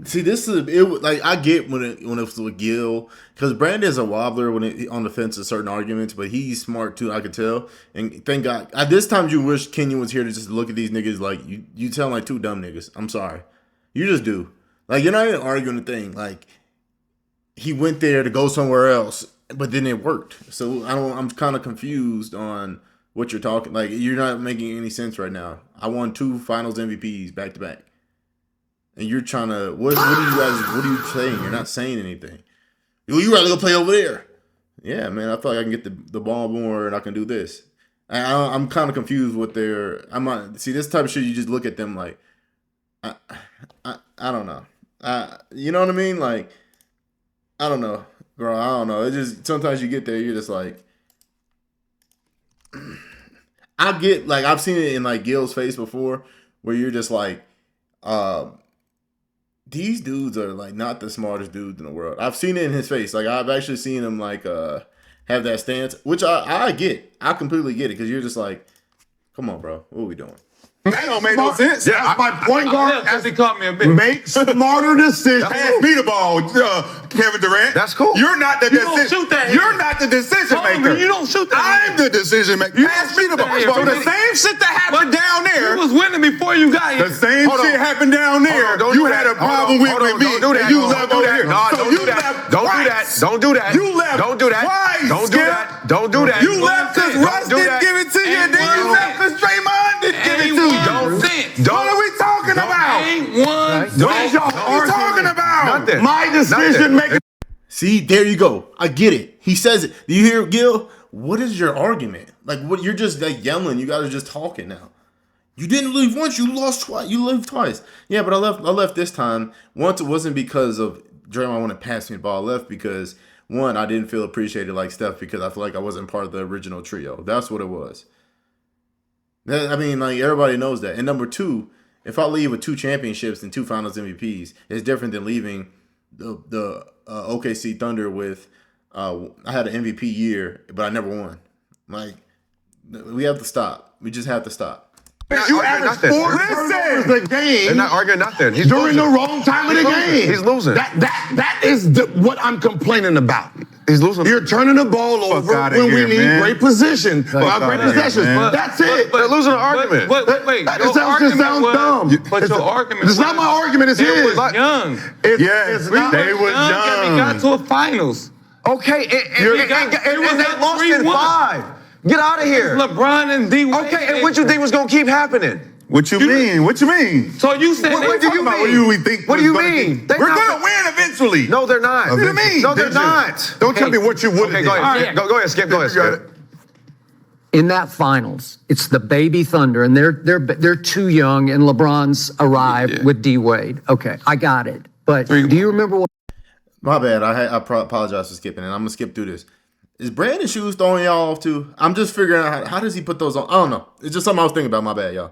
See, this is it. Like I get when it was with Gil, because Brandon's a wobbler when it on the fence of certain arguments, but he's smart too. I could tell, and thank God. At this time, you wish Kenyon was here to just look at these niggas like you sound like two dumb niggas. I'm sorry, you just do. Like you're not even arguing the thing. Like he went there to go somewhere else, but then it worked. So I'm kind of confused on what you're talking. Like you're not making any sense right now. I won 2 Finals MVPs back to back. And you're trying to what are you saying? You're not saying anything. You rather go play over there. Yeah, man. I feel like I can get the ball more and I can do this. I'm kind of confused with see this type of shit. You just look at them like, I don't know. You know what I mean? Like, I don't know, bro. I don't know. It just sometimes you get there, you're just like, I get like I've seen it in like Gil's face before, where you're just like, these dudes are like not the smartest dudes in the world. I've seen it in his face. Like I've actually seen him like have that stance, which I get. I completely get it because you're just like, come on, bro, what are we doing? That don't make no sense. Yeah, my point guard As he called me a bitch. make smarter decisions. Pass me the ball, Kevin Durant. That's cool. You're not the You don't decision. shoot that You're here. not the decision Totally, maker. you don't shoot that I'm the decision maker. Pass me the ball. that here. So the same shit that happened down there. You was winning before you got here. The same Hold on. shit happened down there. Don't You do had that. a problem Hold on. with me. Don't do that. And you Don't left do over that. here. No, So don't you do that. left Don't do twice. that. Don't do that. You left Don't do that. twice, Don't do Skip. that. Don't do that. You left because Russ do didn't that. give it to you, and then you Ain't left because Draymond didn't give it to you. What are we talking about? Ain't one. What are you talking about? Nothing. My decision making. See, there you go. I get it. He says it. Do you hear, Gil? What is your argument? Like, what? You're just like yelling. You guys are just talking now. You didn't leave once. You lost twice. You left twice. Yeah, but I left this time. Once it wasn't because of Draymond wanted to pass me the ball. I left because one, I didn't feel appreciated like Steph because I feel like I wasn't part of the original trio. That's what it was. I mean, like everybody knows that. And number two, if I leave with 2 championships and 2 Finals MVPs, it's different than leaving the OKC Thunder with I had an MVP year, but I never won. Like we have to stop. We just have to stop. You average 4 turnovers a game. They're not arguing nothing. He's during losing. the wrong time of the game. He's losing. That is what I'm complaining about. He's losing. You're turning the ball over outta when here, we need man. great position, great outta here, possessions. man. That's it. They're losing an argument. Wait. That Your just argument sounds was- dumb. But your argument It's not was- my argument. It's It his. was young. It's not. They was And we got young. to a finals. Okay, and they lost in 5. Get out of here. LeBron and D. Wade. Okay, and what you think was gonna keep happening? What you mean? What you mean? So you said What do you mean? What do you think? What do you was gonna mean? keep- They're We're not- gonna win eventually. No, they're not. What do you mean? No, they're not. Don't tell me what you would Okay, have go did. ahead. Skip. Go ahead, Skip. Go ahead, Skip. In that finals, it's the baby Thunder, and they're too young, and LeBron's arrived with D Wade. Okay, I got it. But do you remember what? My bad. I apologize for skipping, and I'm gonna skip through this. Is Brandon shoes throwing y'all off too? I'm just figuring out how does he put those on. I don't know. It's just something I was thinking about. My bad, y'all.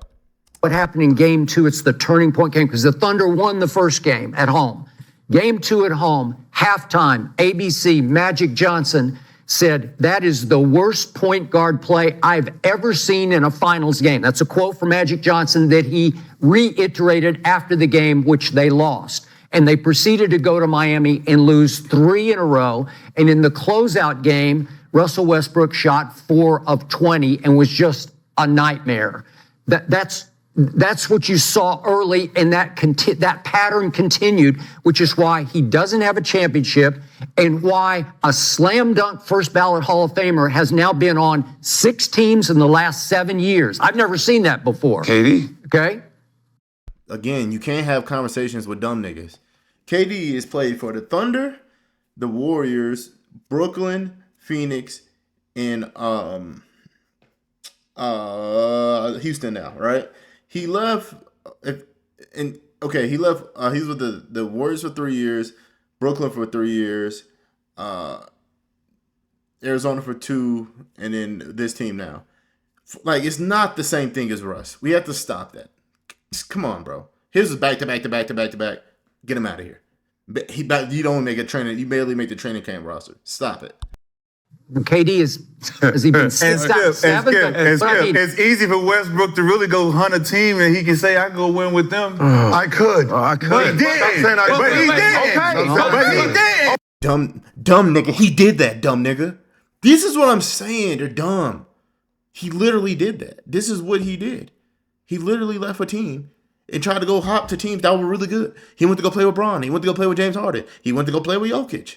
What happened in game 2? It's the turning point game because the Thunder won the first game at home. Game 2 at home. halftime, ABC, Magic Johnson said, that is the worst point guard play I've ever seen in a finals game. That's a quote from Magic Johnson that he reiterated after the game, which they lost. And they proceeded to go to Miami and lose 3 in a row. And in the closeout game, Russell Westbrook shot 4 of 20 and was just a nightmare. That's what you saw early, and that pattern continued, which is why he doesn't have a championship and why a slam dunk first ballot Hall of Famer has now been on 6 teams in the last 7 years. I've never seen that before. KD. Okay? Again, you can't have conversations with dumb niggas. KD has played for the Thunder, the Warriors, Brooklyn, Phoenix, and Houston now, right? He left, he was with the Warriors for 3 years, Brooklyn for 3 years, Arizona for 2, and then this team now. Like, it's not the same thing as Russ. We have to stop that. Just, come on, bro. His is back to back to back to back to back. Get him out of here. You don't make a training. You barely make the training camp roster. Stop it. KD has he been It's easy for Westbrook to really go hunt a team and he can say, I go win with them. I could. But he didn't. But he didn't. Dumb nigga. He did that, dumb nigga. This is what I'm saying. They're dumb. He literally did that. This is what he did. He literally left a team and tried to go hop to teams that were really good. He went to go play with Bron. He went to go play with James Harden. He went to go play with Jokic.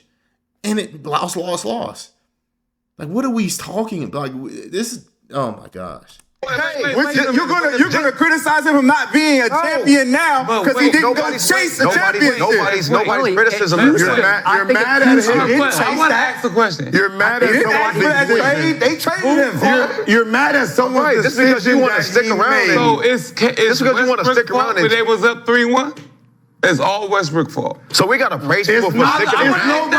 And it lost. Like, what are we talking about? Like, this is, oh my gosh. You're gonna criticize him for not being a champion now because he didn't go chase the championship. Nobody's criticism. You're mad at him. I want to ask the question. You're mad at someone's decision. They traded him. You're mad at someone's Just because you decision want to that stick he around. made. So it's because you want to stick around. when they was up 3-1. It's all Westbrook fault. So we got to praise people for sticking around.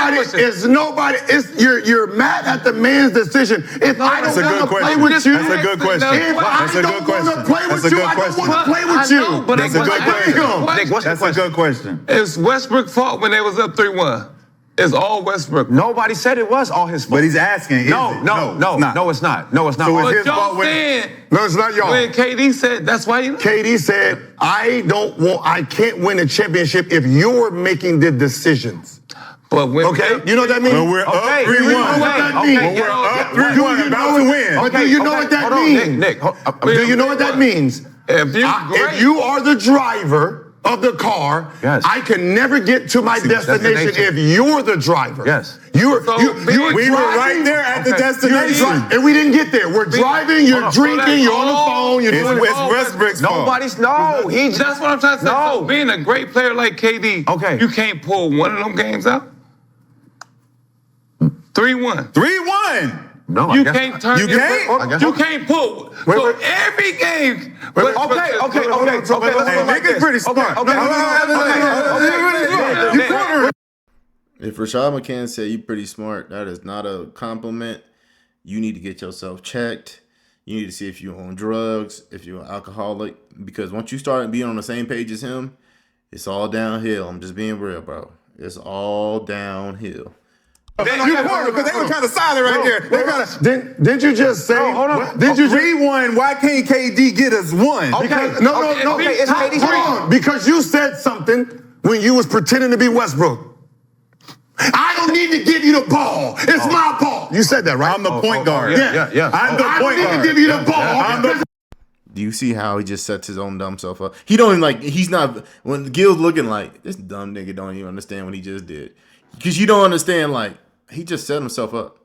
You're mad at the man's decision. If I don't want to play with you, That's a good question. If I don't want to play with you, I don't want to play with you. That's a good question. Nick, what's the That's a good question. It's Westbrook fault when they was up 3-1. It's all Westbrook. Nobody said it was all his fault. But he's asking, No, it's not. No, it's not. So it's But his y'all fault when- saying No, it's not y'all. when KD said that's why you. KD said, I can't win a championship if you're making the decisions. But when Okay? You know what that means? When we're up 3-1. You know what that means? When we're up 3-1, about to win. Do you know what that means? Nick, Do you know what that means? If If you are the driver of the car, Yes. I can never get to my destination if you're the driver. Yes. You were We were right there at the destination. and we didn't get there. We're driving, you're drinking, you're on the phone, you're doing It's Westbrook's fault. that's what I'm trying to say. No. So being a great player like KD, Okay. you can't pull one of them games out. 3-1. 3-1. No, You can't turn. You can't? You can't pull. So every game. Okay. Let's go Hey, like Nick is this. pretty smart. If Rashad McCann said you're pretty smart, that is not a compliment. You need to get yourself checked. You need to see if you're on drugs, if you're an alcoholic. Because once you start being on the same page as him, it's all downhill. I'm just being real, bro. It's all downhill. You were, because they were kind of silent right there. They kind of. Didn't you just say? hold on. Didn't you just 3-1. Why can't KD get us 1? Okay. No. Okay, it's KD's Hold on, because you said something when you was pretending to be Westbrook. I don't need to give you the ball. It's my ball. You said that, right? I'm the point guard. Yeah. I'm the I point don't guard. need to give you the ball. Do you see how he just sets his own dumb self up? He don't even like, he's not, when Gil's looking like, this dumb nigga don't even understand what he just did. Because you don't understand, like, he just set himself up.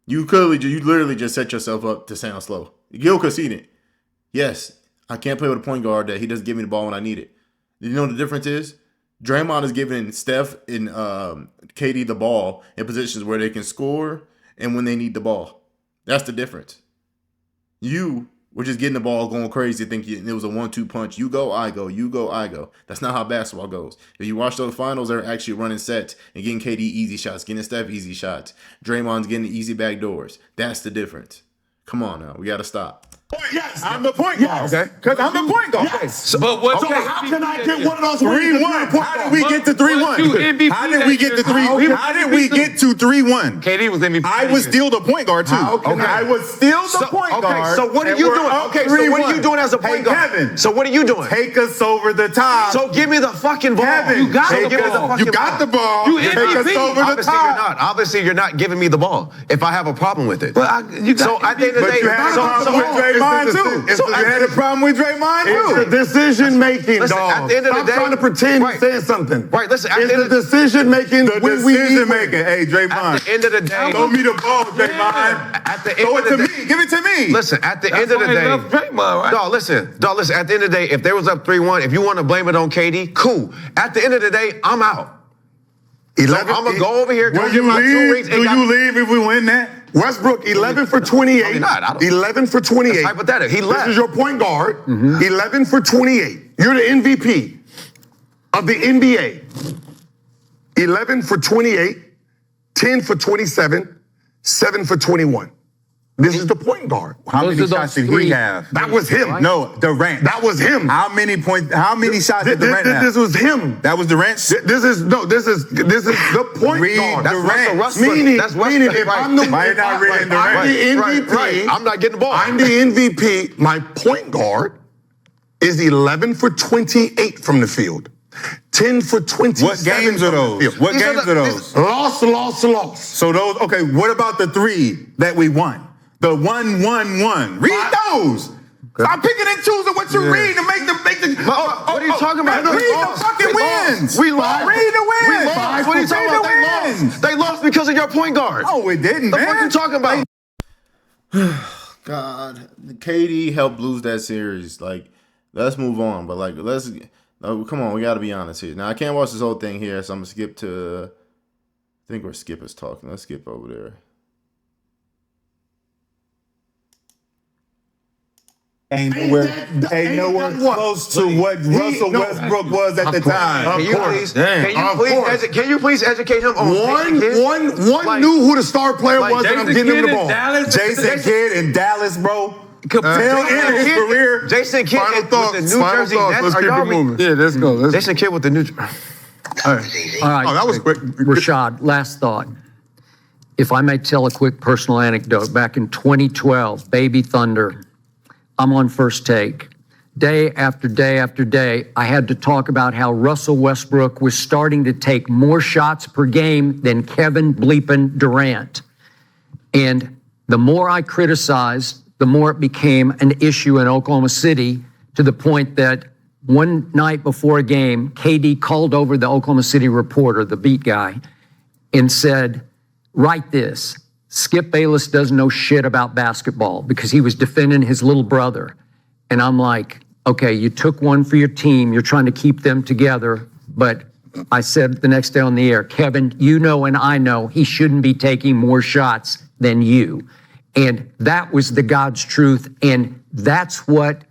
You literally just set yourself up to sound slow. Gil conceded. Yes, I can't play with a point guard that he doesn't give me the ball when I need it. You know what the difference is? Draymond is giving Steph and KD the ball in positions where they can score and when they need the ball. That's the difference. You were just getting the ball going crazy, thinking it was a 1-2 punch. You go, I go. You go, I go. That's not how basketball goes. If you watch those finals, they're actually running sets and getting KD easy shots, getting Steph easy shots. Draymond's getting easy back doors. That's the difference. Come on now. We got to stop. Yes. I'm the point guard. Okay. Because I'm the point guard. Yes. But what? So how can I get one of those rings? 3-1. How did we get to 3-1? How did we get to 3-1? How did we get to 3-1? KD was MVP. I was still the point guard too. I was still the point guard. Okay, so what are and you we're doing? up Okay, so what are you 3-1. doing as a point Hey, guard? Kevin, So what are you doing? take us over the top. So give me the fucking ball. Kevin, You got So the give me ball. fucking You got the ball. You Take us MVP. over the Obviously you're top. not. Obviously you're not giving me the ball if I have a problem with it. But you got So at the end of the But day, you had a problem with Draymond too. so You had a problem with Draymond It's the too. decision making, Listen, dog. at the end of the Stop day- trying to pretend Right. you're saying something. Right, listen, at It's the end the of- decision making. The when we decision need making. Hey, At Draymond. the end of the day, Throw me the ball, Draymond. at the Throw end it of to the day, me. Give it to me. listen, at the That's end of the why he day, left Draymond, right? Dog, listen. At the end of the day, if there was up 3-1, if you want to blame it on KD, cool. At the end of the day, I'm out. I'm gonna go over here, go Will get you my 2 leave? rings. Do you leave if we win that? Westbrook, 11 for 28. Probably not. I don't- 11 for 28. That's hypothetical. He left. This is your point guard. 11 for 28. You're the MVP of the NBA. 11 for 28, 10 for 27, 7 for 21. This is the point guard. How Those many are those shots did he three. have? That was him. Right? No, Durant. That was him. How many points? How many shots did Durant have? This was him. That was Durant. This is the point Read guard. Durant. Russell Westbrook. Meaning, That's Westbrook, meaning if right. I'm the Why you not reading Durant? I'm the MVP. Right. I'm not getting the ball. I'm the MVP. My point guard is 11 for 28 from the field. 10 for 27. What games are from the those? field. What These are games the- are those? Loss. So those, okay, what about the 3 that we won? The 1-1-1. Read those. Stop picking and choosing what you read to make the. What are you talking about? Read They the lost. fucking They lost. wins. We lost. Read the wins. We lost. What are you talking Read about? the They wins. lost. They lost because of your point guard. Oh, it didn't, The man. fuck you talking about? God, KD helped lose that series. Like, let's move on. But like, come on, we got to be honest here. Now I can't watch this whole thing here, so I'm gonna skip to. I think where Skip is talking. Let's skip over there. Ain't nowhere close to what Russell Westbrook was at the time. Can you please educate him on One Like- knew who the star player was, and I'm Jason getting him Kidd the in ball. Dallas. Jason Kidd in Dallas, bro. Tail Jason end of his Kidd- career. Jason Kidd Final with thoughts, the New final Jersey thoughts. Nets. Let's Are keep y'all it moving. Yeah, let's go. Jason Kidd with the New. All right. Oh, that was quick. Rashad, last thought. If I may tell a quick personal anecdote, back in 2012, Baby Thunder, I'm on First Take. Day after day after day, I had to talk about how Russell Westbrook was starting to take more shots per game than Kevin bleepin' Durant. And the more I criticized, the more it became an issue in Oklahoma City, to the point that one night before a game, KD called over the Oklahoma City reporter, the beat guy, and said, write this. Skip Bayless doesn't know shit about basketball, because he was defending his little brother. And I'm like, okay, you took one for your team. You're trying to keep them together. But I said the next day on the air, Kevin, you know and I know he shouldn't be taking more shots than you. And that was the God's truth. And that's what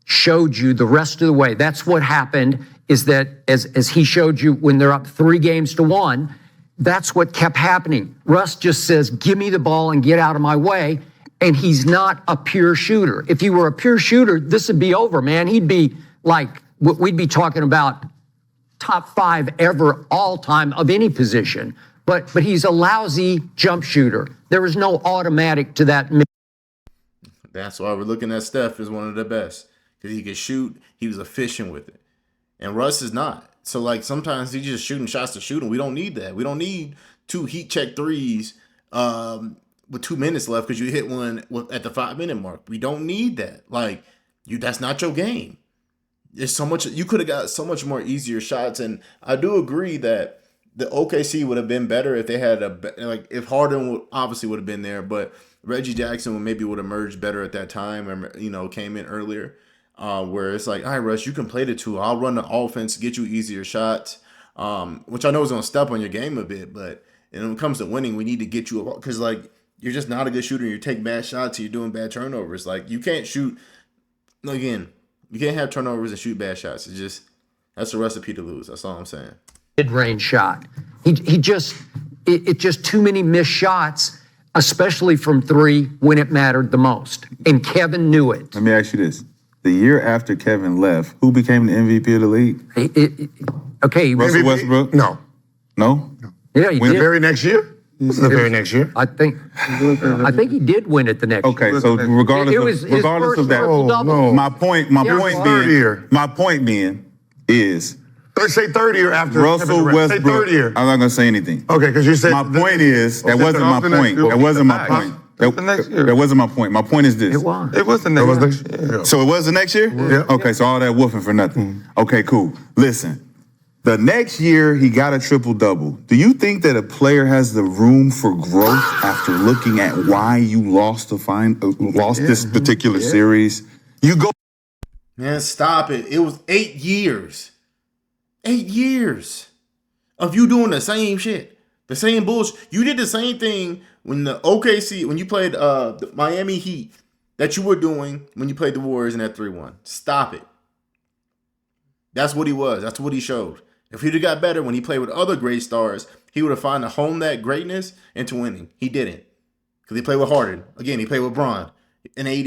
showed you the rest of the way. That's what happened, is that as he showed you when they're up 3-1, that's what kept happening. Russ just says, give me the ball and get out of my way. And he's not a pure shooter. If he were a pure shooter, this would be over, man. He'd be like, we'd be talking about top 5 ever, all time of any position. But he's a lousy jump shooter. There is no automatic to that. That's why we're looking at Steph as one of the best, because he could shoot. He was efficient with it, and Russ is not. So like sometimes he's just shooting shots to shoot, and we don't need that. We don't need 2 heat check threes with 2 minutes left because you hit one at the 5-minute mark. We don't need that. Like that's not your game. There's so much you could have got so much more easier shots, and I do agree that the OKC would have been better if they had if Harden obviously would have been there, but Reggie Jackson would have merged better at that time, and came in earlier. Where it's like, all right, Russ, you can play the 2. I'll run the offense, get you easier shots, which I know is going to step on your game a bit. But when it comes to winning, we need to get you a, because you're just not a good shooter. You take bad shots, you're doing bad turnovers. Like you can't shoot. Again, you can't have turnovers and shoot bad shots. That's a recipe to lose. That's all I'm saying. Mid-range shot. It just too many missed shots. especially from three when it mattered the most. And Kevin knew it. Let me ask you this. The year after Kevin left, who became the MVP of the league? Okay. Russell Westbrook? No. No? Yeah, he The did. very next year? This is the very next year. I think he did win it the next year. Okay, so regardless It was of his regardless first of that, triple-double. no. my point third year. being is Say third year after Russell Kevin Durant. Westbrook. Say third year. I'm not gonna say anything. Okay, because you said My point is that wasn't my point. year. That wasn't my Huh? point. The next year. That wasn't my point. My point is this. It was. It was the That was next next year. year. So it was the next year? Yeah. Okay, so all that woofing for nothing. Okay, cool. Listen, the next year he got a triple-double. Do you think that a player has the room for growth after looking at why you lost this particular series? You go. Man, stop it. It was 8 years. 8 years of you doing the same shit. The same bullshit. You did the same thing when the OKC, when you played the Miami Heat, that you were doing when you played the Warriors in that 3-1. Stop it. That's what he was. That's what he showed. If he'd have got better when he played with other great stars, he would have found to hone that greatness into winning. He didn't. Because he played with Harden. Again, he played with Bron and AD.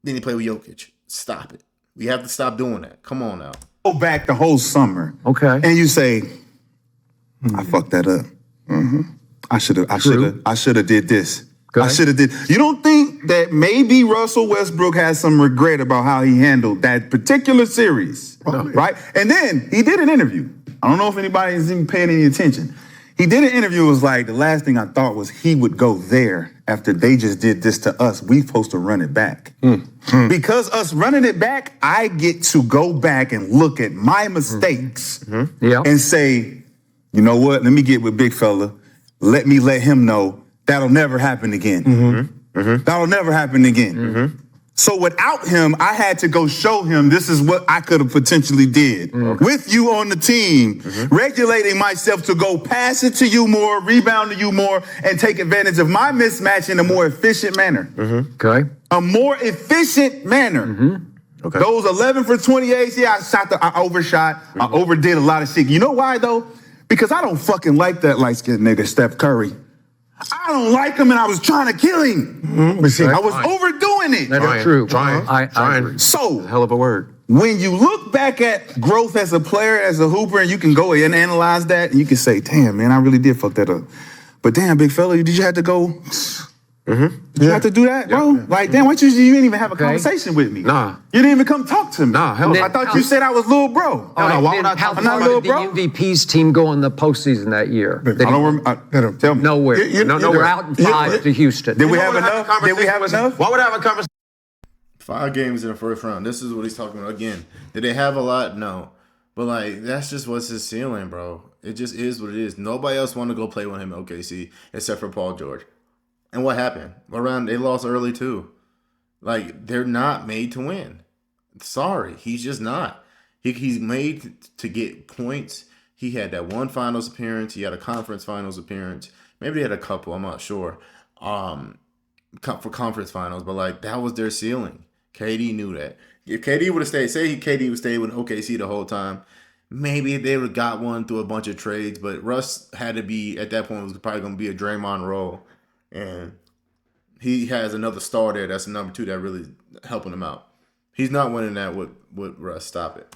Then he played with Jokic. Stop it. We have to stop doing that. Come on now. Go back the whole summer. Okay. And you say, I fucked that up. I should have did this. Go I ahead. should have did. You don't think that maybe Russell Westbrook has some regret about how he handled that particular series, right? And then he did an interview. I don't know if anybody is even paying any attention. He did an interview. It was like, the last thing I thought was he would go there after they just did this to us. We supposed to run it back. Because us running it back, I get to go back and look at my mistakes Yeah. and say, you know what? Let me get with big fella. Let him know that'll never happen again. That'll never happen again. So without him, I had to go show him this is what I could have potentially did. With you on the team, regulating myself to go pass it to you more, rebound to you more, and take advantage of my mismatch in a more efficient manner. Okay. A more efficient manner. Okay. Those 11 for 28, yeah, I overshot. I overdid a lot of shit. You know why, though? Because I don't fucking like that light-skinned nigga, Steph Curry. I don't like him, and I was trying to kill him. But see, I was overdoing it. That is true. I agree. So, Hell of a word. when you look back at growth as a player, as a hooper, and you can go and analyze that, and you can say, damn, man, I really did fuck that up. But damn, big fella, did you have to go? Did you have to do that, bro? Like, damn, why you didn't even have a conversation with me? Nah. You didn't even come talk to me. Nah, hell no. I thought you said I was little bro. All right, why then would I how talk far to you, did bro? the MVP's team go in the postseason that year? I don't remember. Tell me. Nowhere. nowhere. They're out in 5 to Houston. Did we have enough? Did we have enough? Why would I have a conversation? 5 games in the first round. This is what he's talking about. Again, did they have a lot? No. But, like, that's just what's his ceiling, bro. It just is what it is. Nobody else wanted to go play with him at OKC except for Paul George. And what happened? They lost early, too. Like, they're not made to win. Sorry. He's just not. He's made to get points. He had that one finals appearance. He had a conference finals appearance. Maybe they had a couple. I'm not sure. For conference finals. But, like, that was their ceiling. KD knew that. If KD would have stayed, KD would stay with OKC the whole time, maybe they would have got one through a bunch of trades. But Russ had to be, at that point, was probably going to be a Draymond role. And he has another star there that's number 2 that really helping him out. He's not winning that with Russ. Stop it.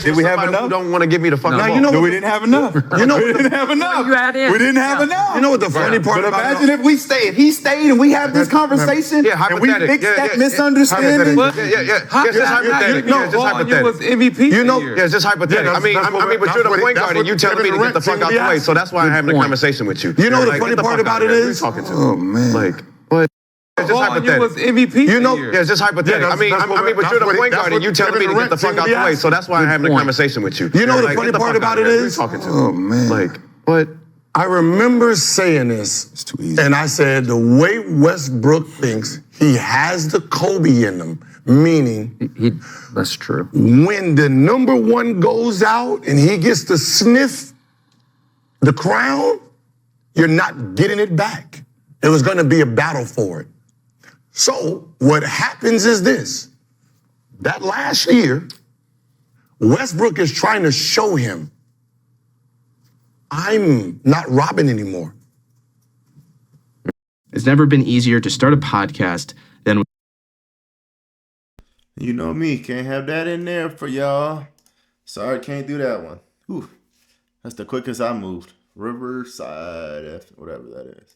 Did we have enough? Who don't want to give me the fucking ball. you know No, what we didn't have enough. We didn't have enough. you had in. We didn't have enough. You know what the funny part But about imagine if we stayed, if he stayed and we had this conversation and we hypothetical. fixed that misunderstanding. Yeah, it's just hypothetical. Yeah, it's just You hypothetical. was MVP. You know- Yeah, it's just hypothetical. I mean, but you're the point guard and you telling me to get the fuck out the way. So that's why I'm having a conversation with you. You know the Like, funny get part fuck about out it of here. is? Who you talking to? Oh, man. Like, but it's just All you hypothetical. was MVP. You know- Yeah, it's just hypothetical. Yeah, but you're the point guard and you telling me to get the fuck out the way. So that's why I'm having a conversation with you. You know the Like, funny get part fuck about out it of here. Who you is? talking to? Oh, man. Like, but I remember saying this, It's too easy. and I said the way Westbrook thinks, he has the Kobe in him, meaning That's true. when the number 1 goes out and he gets to sniff the crown, you're not getting it back. It was going to be a battle for it. So what happens is this. That last year, Westbrook is trying to show him, I'm not Robin anymore. It's never been easier to start a podcast than. You know me, can't have that in there for y'all. Sorry, can't do that one. Whew. That's the quickest I moved. Riverside, whatever that is.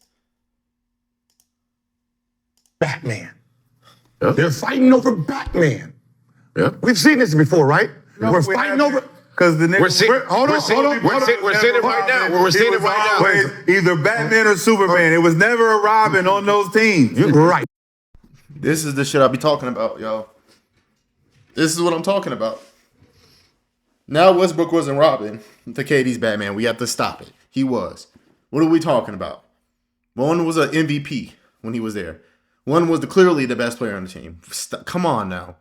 Batman. Yep. They're fighting over Batman. Yep. We've seen this before, right? We're fighting over. Because the nigga, We're seeing it right now. We're seeing it right now. Either Batman or Superman. It was never a Robin on those teams. You're right. This is the shit I be talking about, y'all. This is what I'm talking about. Now Westbrook wasn't Robin to KD's Batman. We have to stop it. He was. What are we talking about? One was an MVP when he was there. One was clearly the best player on the team. Come on now.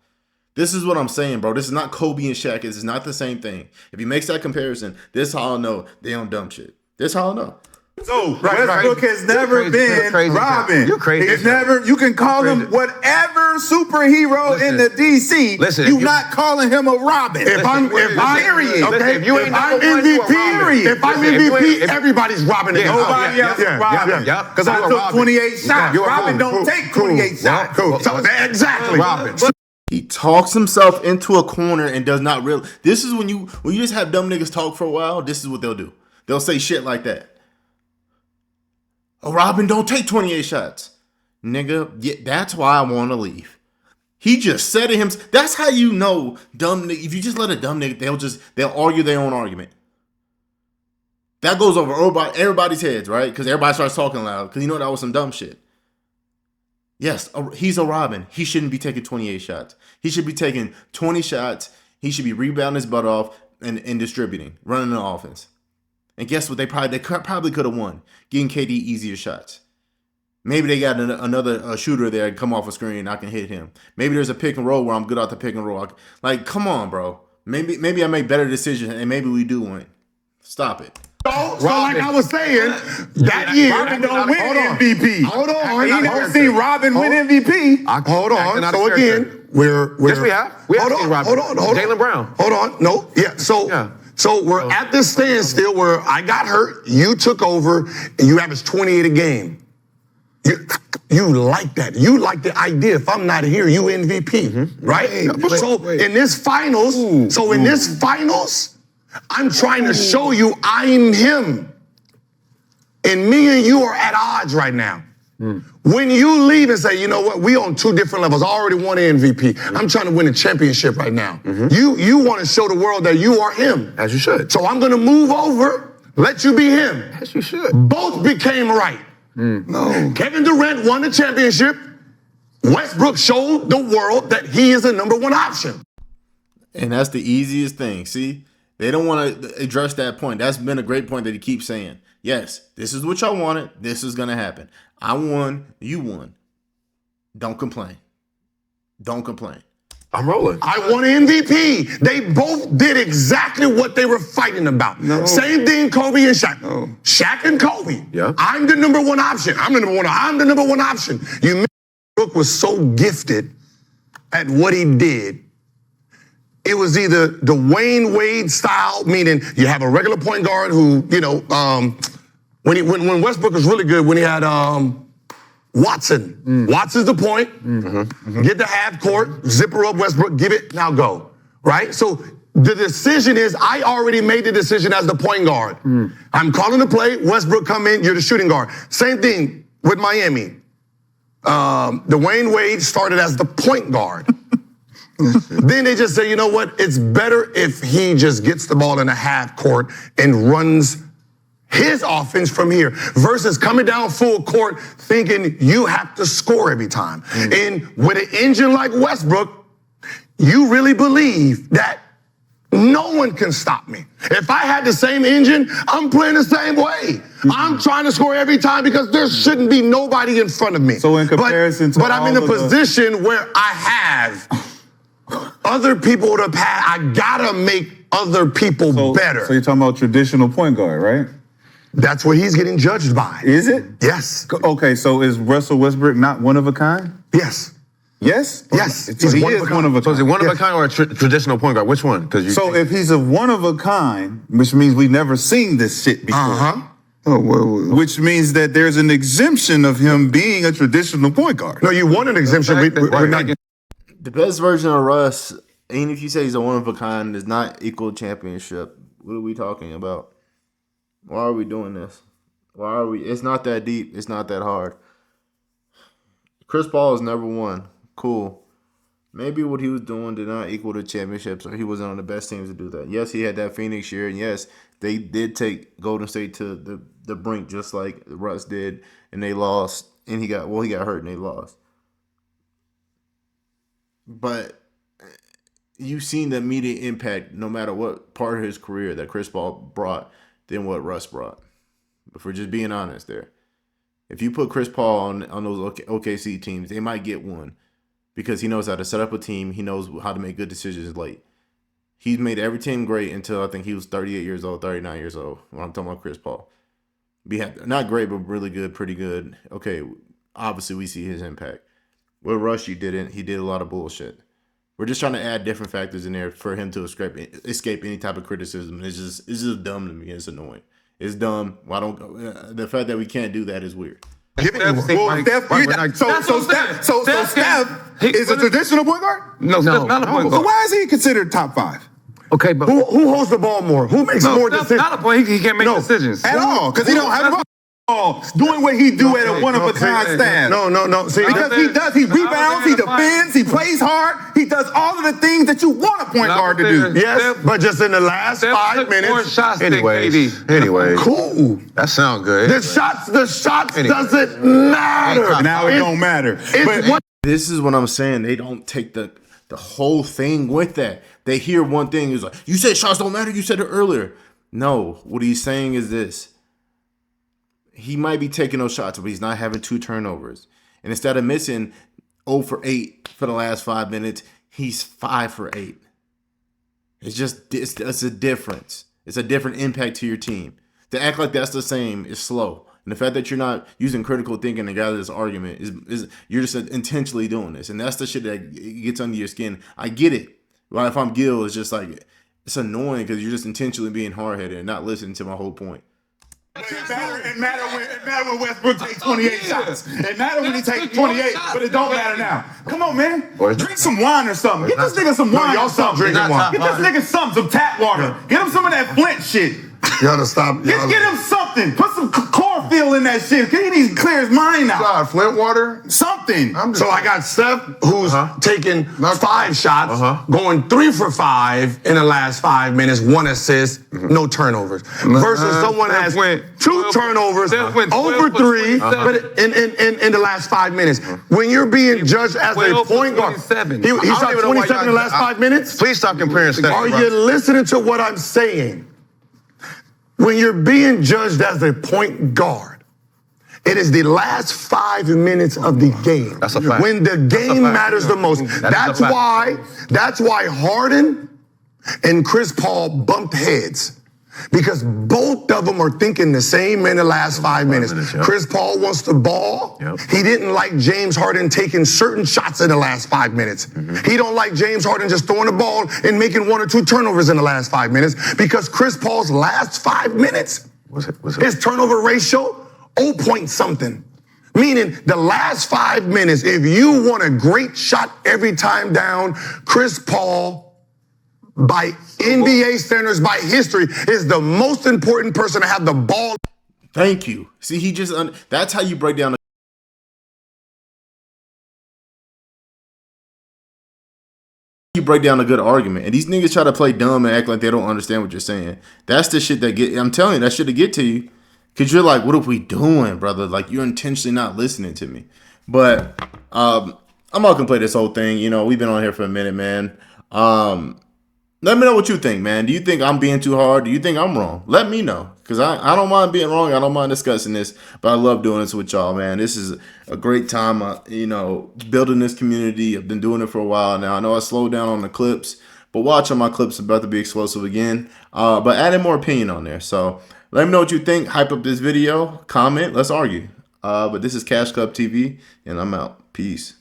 This is what I'm saying, bro. This is not Kobe and Shaq. This is not the same thing. If he makes that comparison, this is how I'll know they on dumb shit. This is how I'll know. So Westbrook has never been Robin. You're crazy. It's never. You can call him whatever superhero in the DC. You're not calling him a Robin. If I'm MVP, everybody's robbing it. Nobody else is Robin. Because I took 28 shots. Robin don't take 28 shots. Cool. So, exactly. Robin. He talks himself into a corner and does not really. This is when you just have dumb niggas talk for a while. This is what they'll do. They'll say shit like that. Oh, Robin, don't take 28 shots. Nigga, yeah, that's why I want to leave. He just said to him, that's how you know dumb nigga. If you just let a dumb nigga, they'll argue their own argument. That goes over everybody's heads, right? Because everybody starts talking loud. Because you know that was some dumb shit. Yes, he's a Robin. He shouldn't be taking 28 shots. He should be taking 20 shots. He should be rebounding his butt off and distributing, running the offense. And guess what? They probably could have won, getting KD easier shots. Maybe they got another shooter there and come off a screen and I can hit him. Maybe there's a pick and roll where I'm good at the pick and roll. Like, come on, bro. Maybe I make better decisions and maybe we do win. Stop it. So like I was saying, that year, Robin don't win MVP. Hold on. You never seen Robin win MVP. Hold on. So again, we're yes, we have. We have seen Robin. Hold on. Jaylen Brown. Hold on. No. Yeah. So we're at this standstill where I got hurt, you took over, and you averaged 28 a game. You like that. You like the idea. If I'm not here, you MVP, right? In this finals, I'm trying to show you I'm him. And me and you are at odds right now. When you leave and say, you know what, we on two different levels. I already won an MVP. I'm trying to win a championship right now. You want to show the world that you are him. As you should. So I'm going to move over, let you be him. As you should. Both became right. No. Kevin Durant won the championship. Westbrook showed the world that he is a number one option. And that's the easiest thing. See, they don't want to address that point. That's been a great point that he keeps saying. Yes, this is what y'all wanted. This is going to happen. I won. You won. Don't complain. Don't complain. I'm rolling. I won an MVP. They both did exactly what they were fighting about. No. Same thing, Kobe and Shaq. No. Shaq and Kobe. Yeah. I'm the number one option. I'm the number one option. Brooke was so gifted at what he did. It was either the Wayne Wade style, meaning you have a regular point guard who, when Westbrook was really good, when he had Watson. Watson's the point. Get the half court, zipper up Westbrook, give it, now go. Right? So the decision is, I already made the decision as the point guard. I'm calling the play, Westbrook come in, you're the shooting guard. Same thing with Miami. The Wayne Wade started as the point guard. Then they just say, you know what? It's better if he just gets the ball in a half court and runs his offense from here versus coming down full court thinking you have to score every time. And with an engine like Westbrook, you really believe that no one can stop me. If I had the same engine, I'm playing the same way. I'm trying to score every time because there shouldn't be nobody in front of me. So in comparison but I'm in a position where I have other people to pass. I gotta make other people better. So you're talking about traditional point guard, right? That's what he's getting judged by. Is it? Yes. Okay, so is Russell Westbrook not one of a kind? Yes. Yes? Yes. So he is one of a kind. So is he one of a kind or a traditional point guard? Which one? So if he's a one of a kind, which means we've never seen this shit before, Which means that there's an exemption of him being a traditional point guard. No, you want an exemption. We're not. The best version of Russ, even if you say he's a one of a kind, does not equal championship. What are we talking about? Why are we doing this? Why are we? It's not that deep. It's not that hard. Chris Paul is number one. Cool. Maybe what he was doing did not equal the championships, or he wasn't on the best teams to do that. Yes, he had that Phoenix year, and yes, they did take Golden State to the brink just like Russ did, and they lost. And he got hurt and they lost. But you've seen the immediate impact, no matter what part of his career that Chris Paul brought, than what Russ brought. But for just being honest there, if you put Chris Paul on those OKC teams, they might get one. Because he knows how to set up a team. He knows how to make good decisions late. He's made every team great until I think he was 38 years old, 39 years old. When I'm talking about Chris Paul. Not great, but really good, pretty good. Okay, obviously we see his impact. With Russ, you didn't. He did a lot of bullshit. We're just trying to add different factors in there for him to escape any type of criticism. It's just dumb to me. It's annoying. It's dumb. The fact that we can't do that is weird. Steph is a traditional point guard? No, Steph's not a point guard. So why is he considered top 5? Okay, but who holds the ball more? Who makes more decisions? Not a point. He can't make decisions At all, because he don't have the ball. Doing what he do at a one-of-a-kind staff. No. See, because he does. He rebounds, he defends, he plays hard. He does all of the things that you want a point guard to do. Yes, but just in the last 5 minutes. Anyways. Cool. That sounds good. The shots doesn't matter. Now it don't matter. This is what I'm saying. They don't take the whole thing with that. They hear one thing. It's like, you said shots don't matter. You said it earlier. No, what he's saying is this. He might be taking those shots, but he's not having 2 turnovers. And instead of missing 0 for 8 for the last 5 minutes, he's 5 for 8. It's a difference. It's a different impact to your team. To act like that's the same is slow. And the fact that you're not using critical thinking to gather this argument is you're just intentionally doing this. And that's the shit that gets under your skin. I get it. But if I'm Gil, it's just like, it's annoying because you're just intentionally being hard-headed and not listening to my whole point. It matter when Westbrook takes 28 shots. It matter when he takes 28, but it don't matter now. Come on, man. Drink some wine or something. Get this nigga some wine. Y'all stop drinking wine. Get this nigga some tap water. Get him some of that Flint shit. Y'all to stop. Get him something. Put some chlorophyll in that shit. He needs to clear his mind out. God, Flint water? Something. So I got Steph, who's taking 5 shots, going 3 for 5 in the last 5 minutes, 1 assist, no turnovers. Versus someone has 2 turnovers, 0 for 3, but in the last 5 minutes. When you're being judged as a point guard, he shot 27 in the last 5 minutes? Please stop comparing Steph. Are you listening to what I'm saying? When you're being judged as a point guard, it is the last 5 minutes of the game. That's a fact. When the game matters the most. That's why Harden and Chris Paul bumped heads. Because both of them are thinking the same in the last 5 minutes. Chris Paul wants the ball. He didn't like James Harden taking certain shots in the last 5 minutes. He don't like James Harden just throwing the ball and making 1 or 2 turnovers in the last 5 minutes. Because Chris Paul's last 5 minutes, his turnover ratio, 0 point something. Meaning the last 5 minutes, if you want a great shot every time down, Chris Paul, by NBA standards, by history, is the most important person to have the ball. Thank you. See, that's how you break down a good argument. And these niggas try to play dumb and act like they don't understand what you're saying. That's the shit I'm telling you, that shit to get to you. Because you're like, what are we doing, brother? Like, you're intentionally not listening to me. But I'm not going to play this whole thing. You know, we've been on here for a minute, man. Let me know what you think, man. Do you think I'm being too hard? Do you think I'm wrong? Let me know. Because I don't mind being wrong. I don't mind discussing this. But I love doing this with y'all, man. This is a great time, building this community. I've been doing it for a while now. I know I slowed down on the clips. But watch on my clips about to be explosive again. But adding more opinion on there. So let me know what you think. Hype up this video. Comment. Let's argue. But this is Cash Club TV. And I'm out. Peace.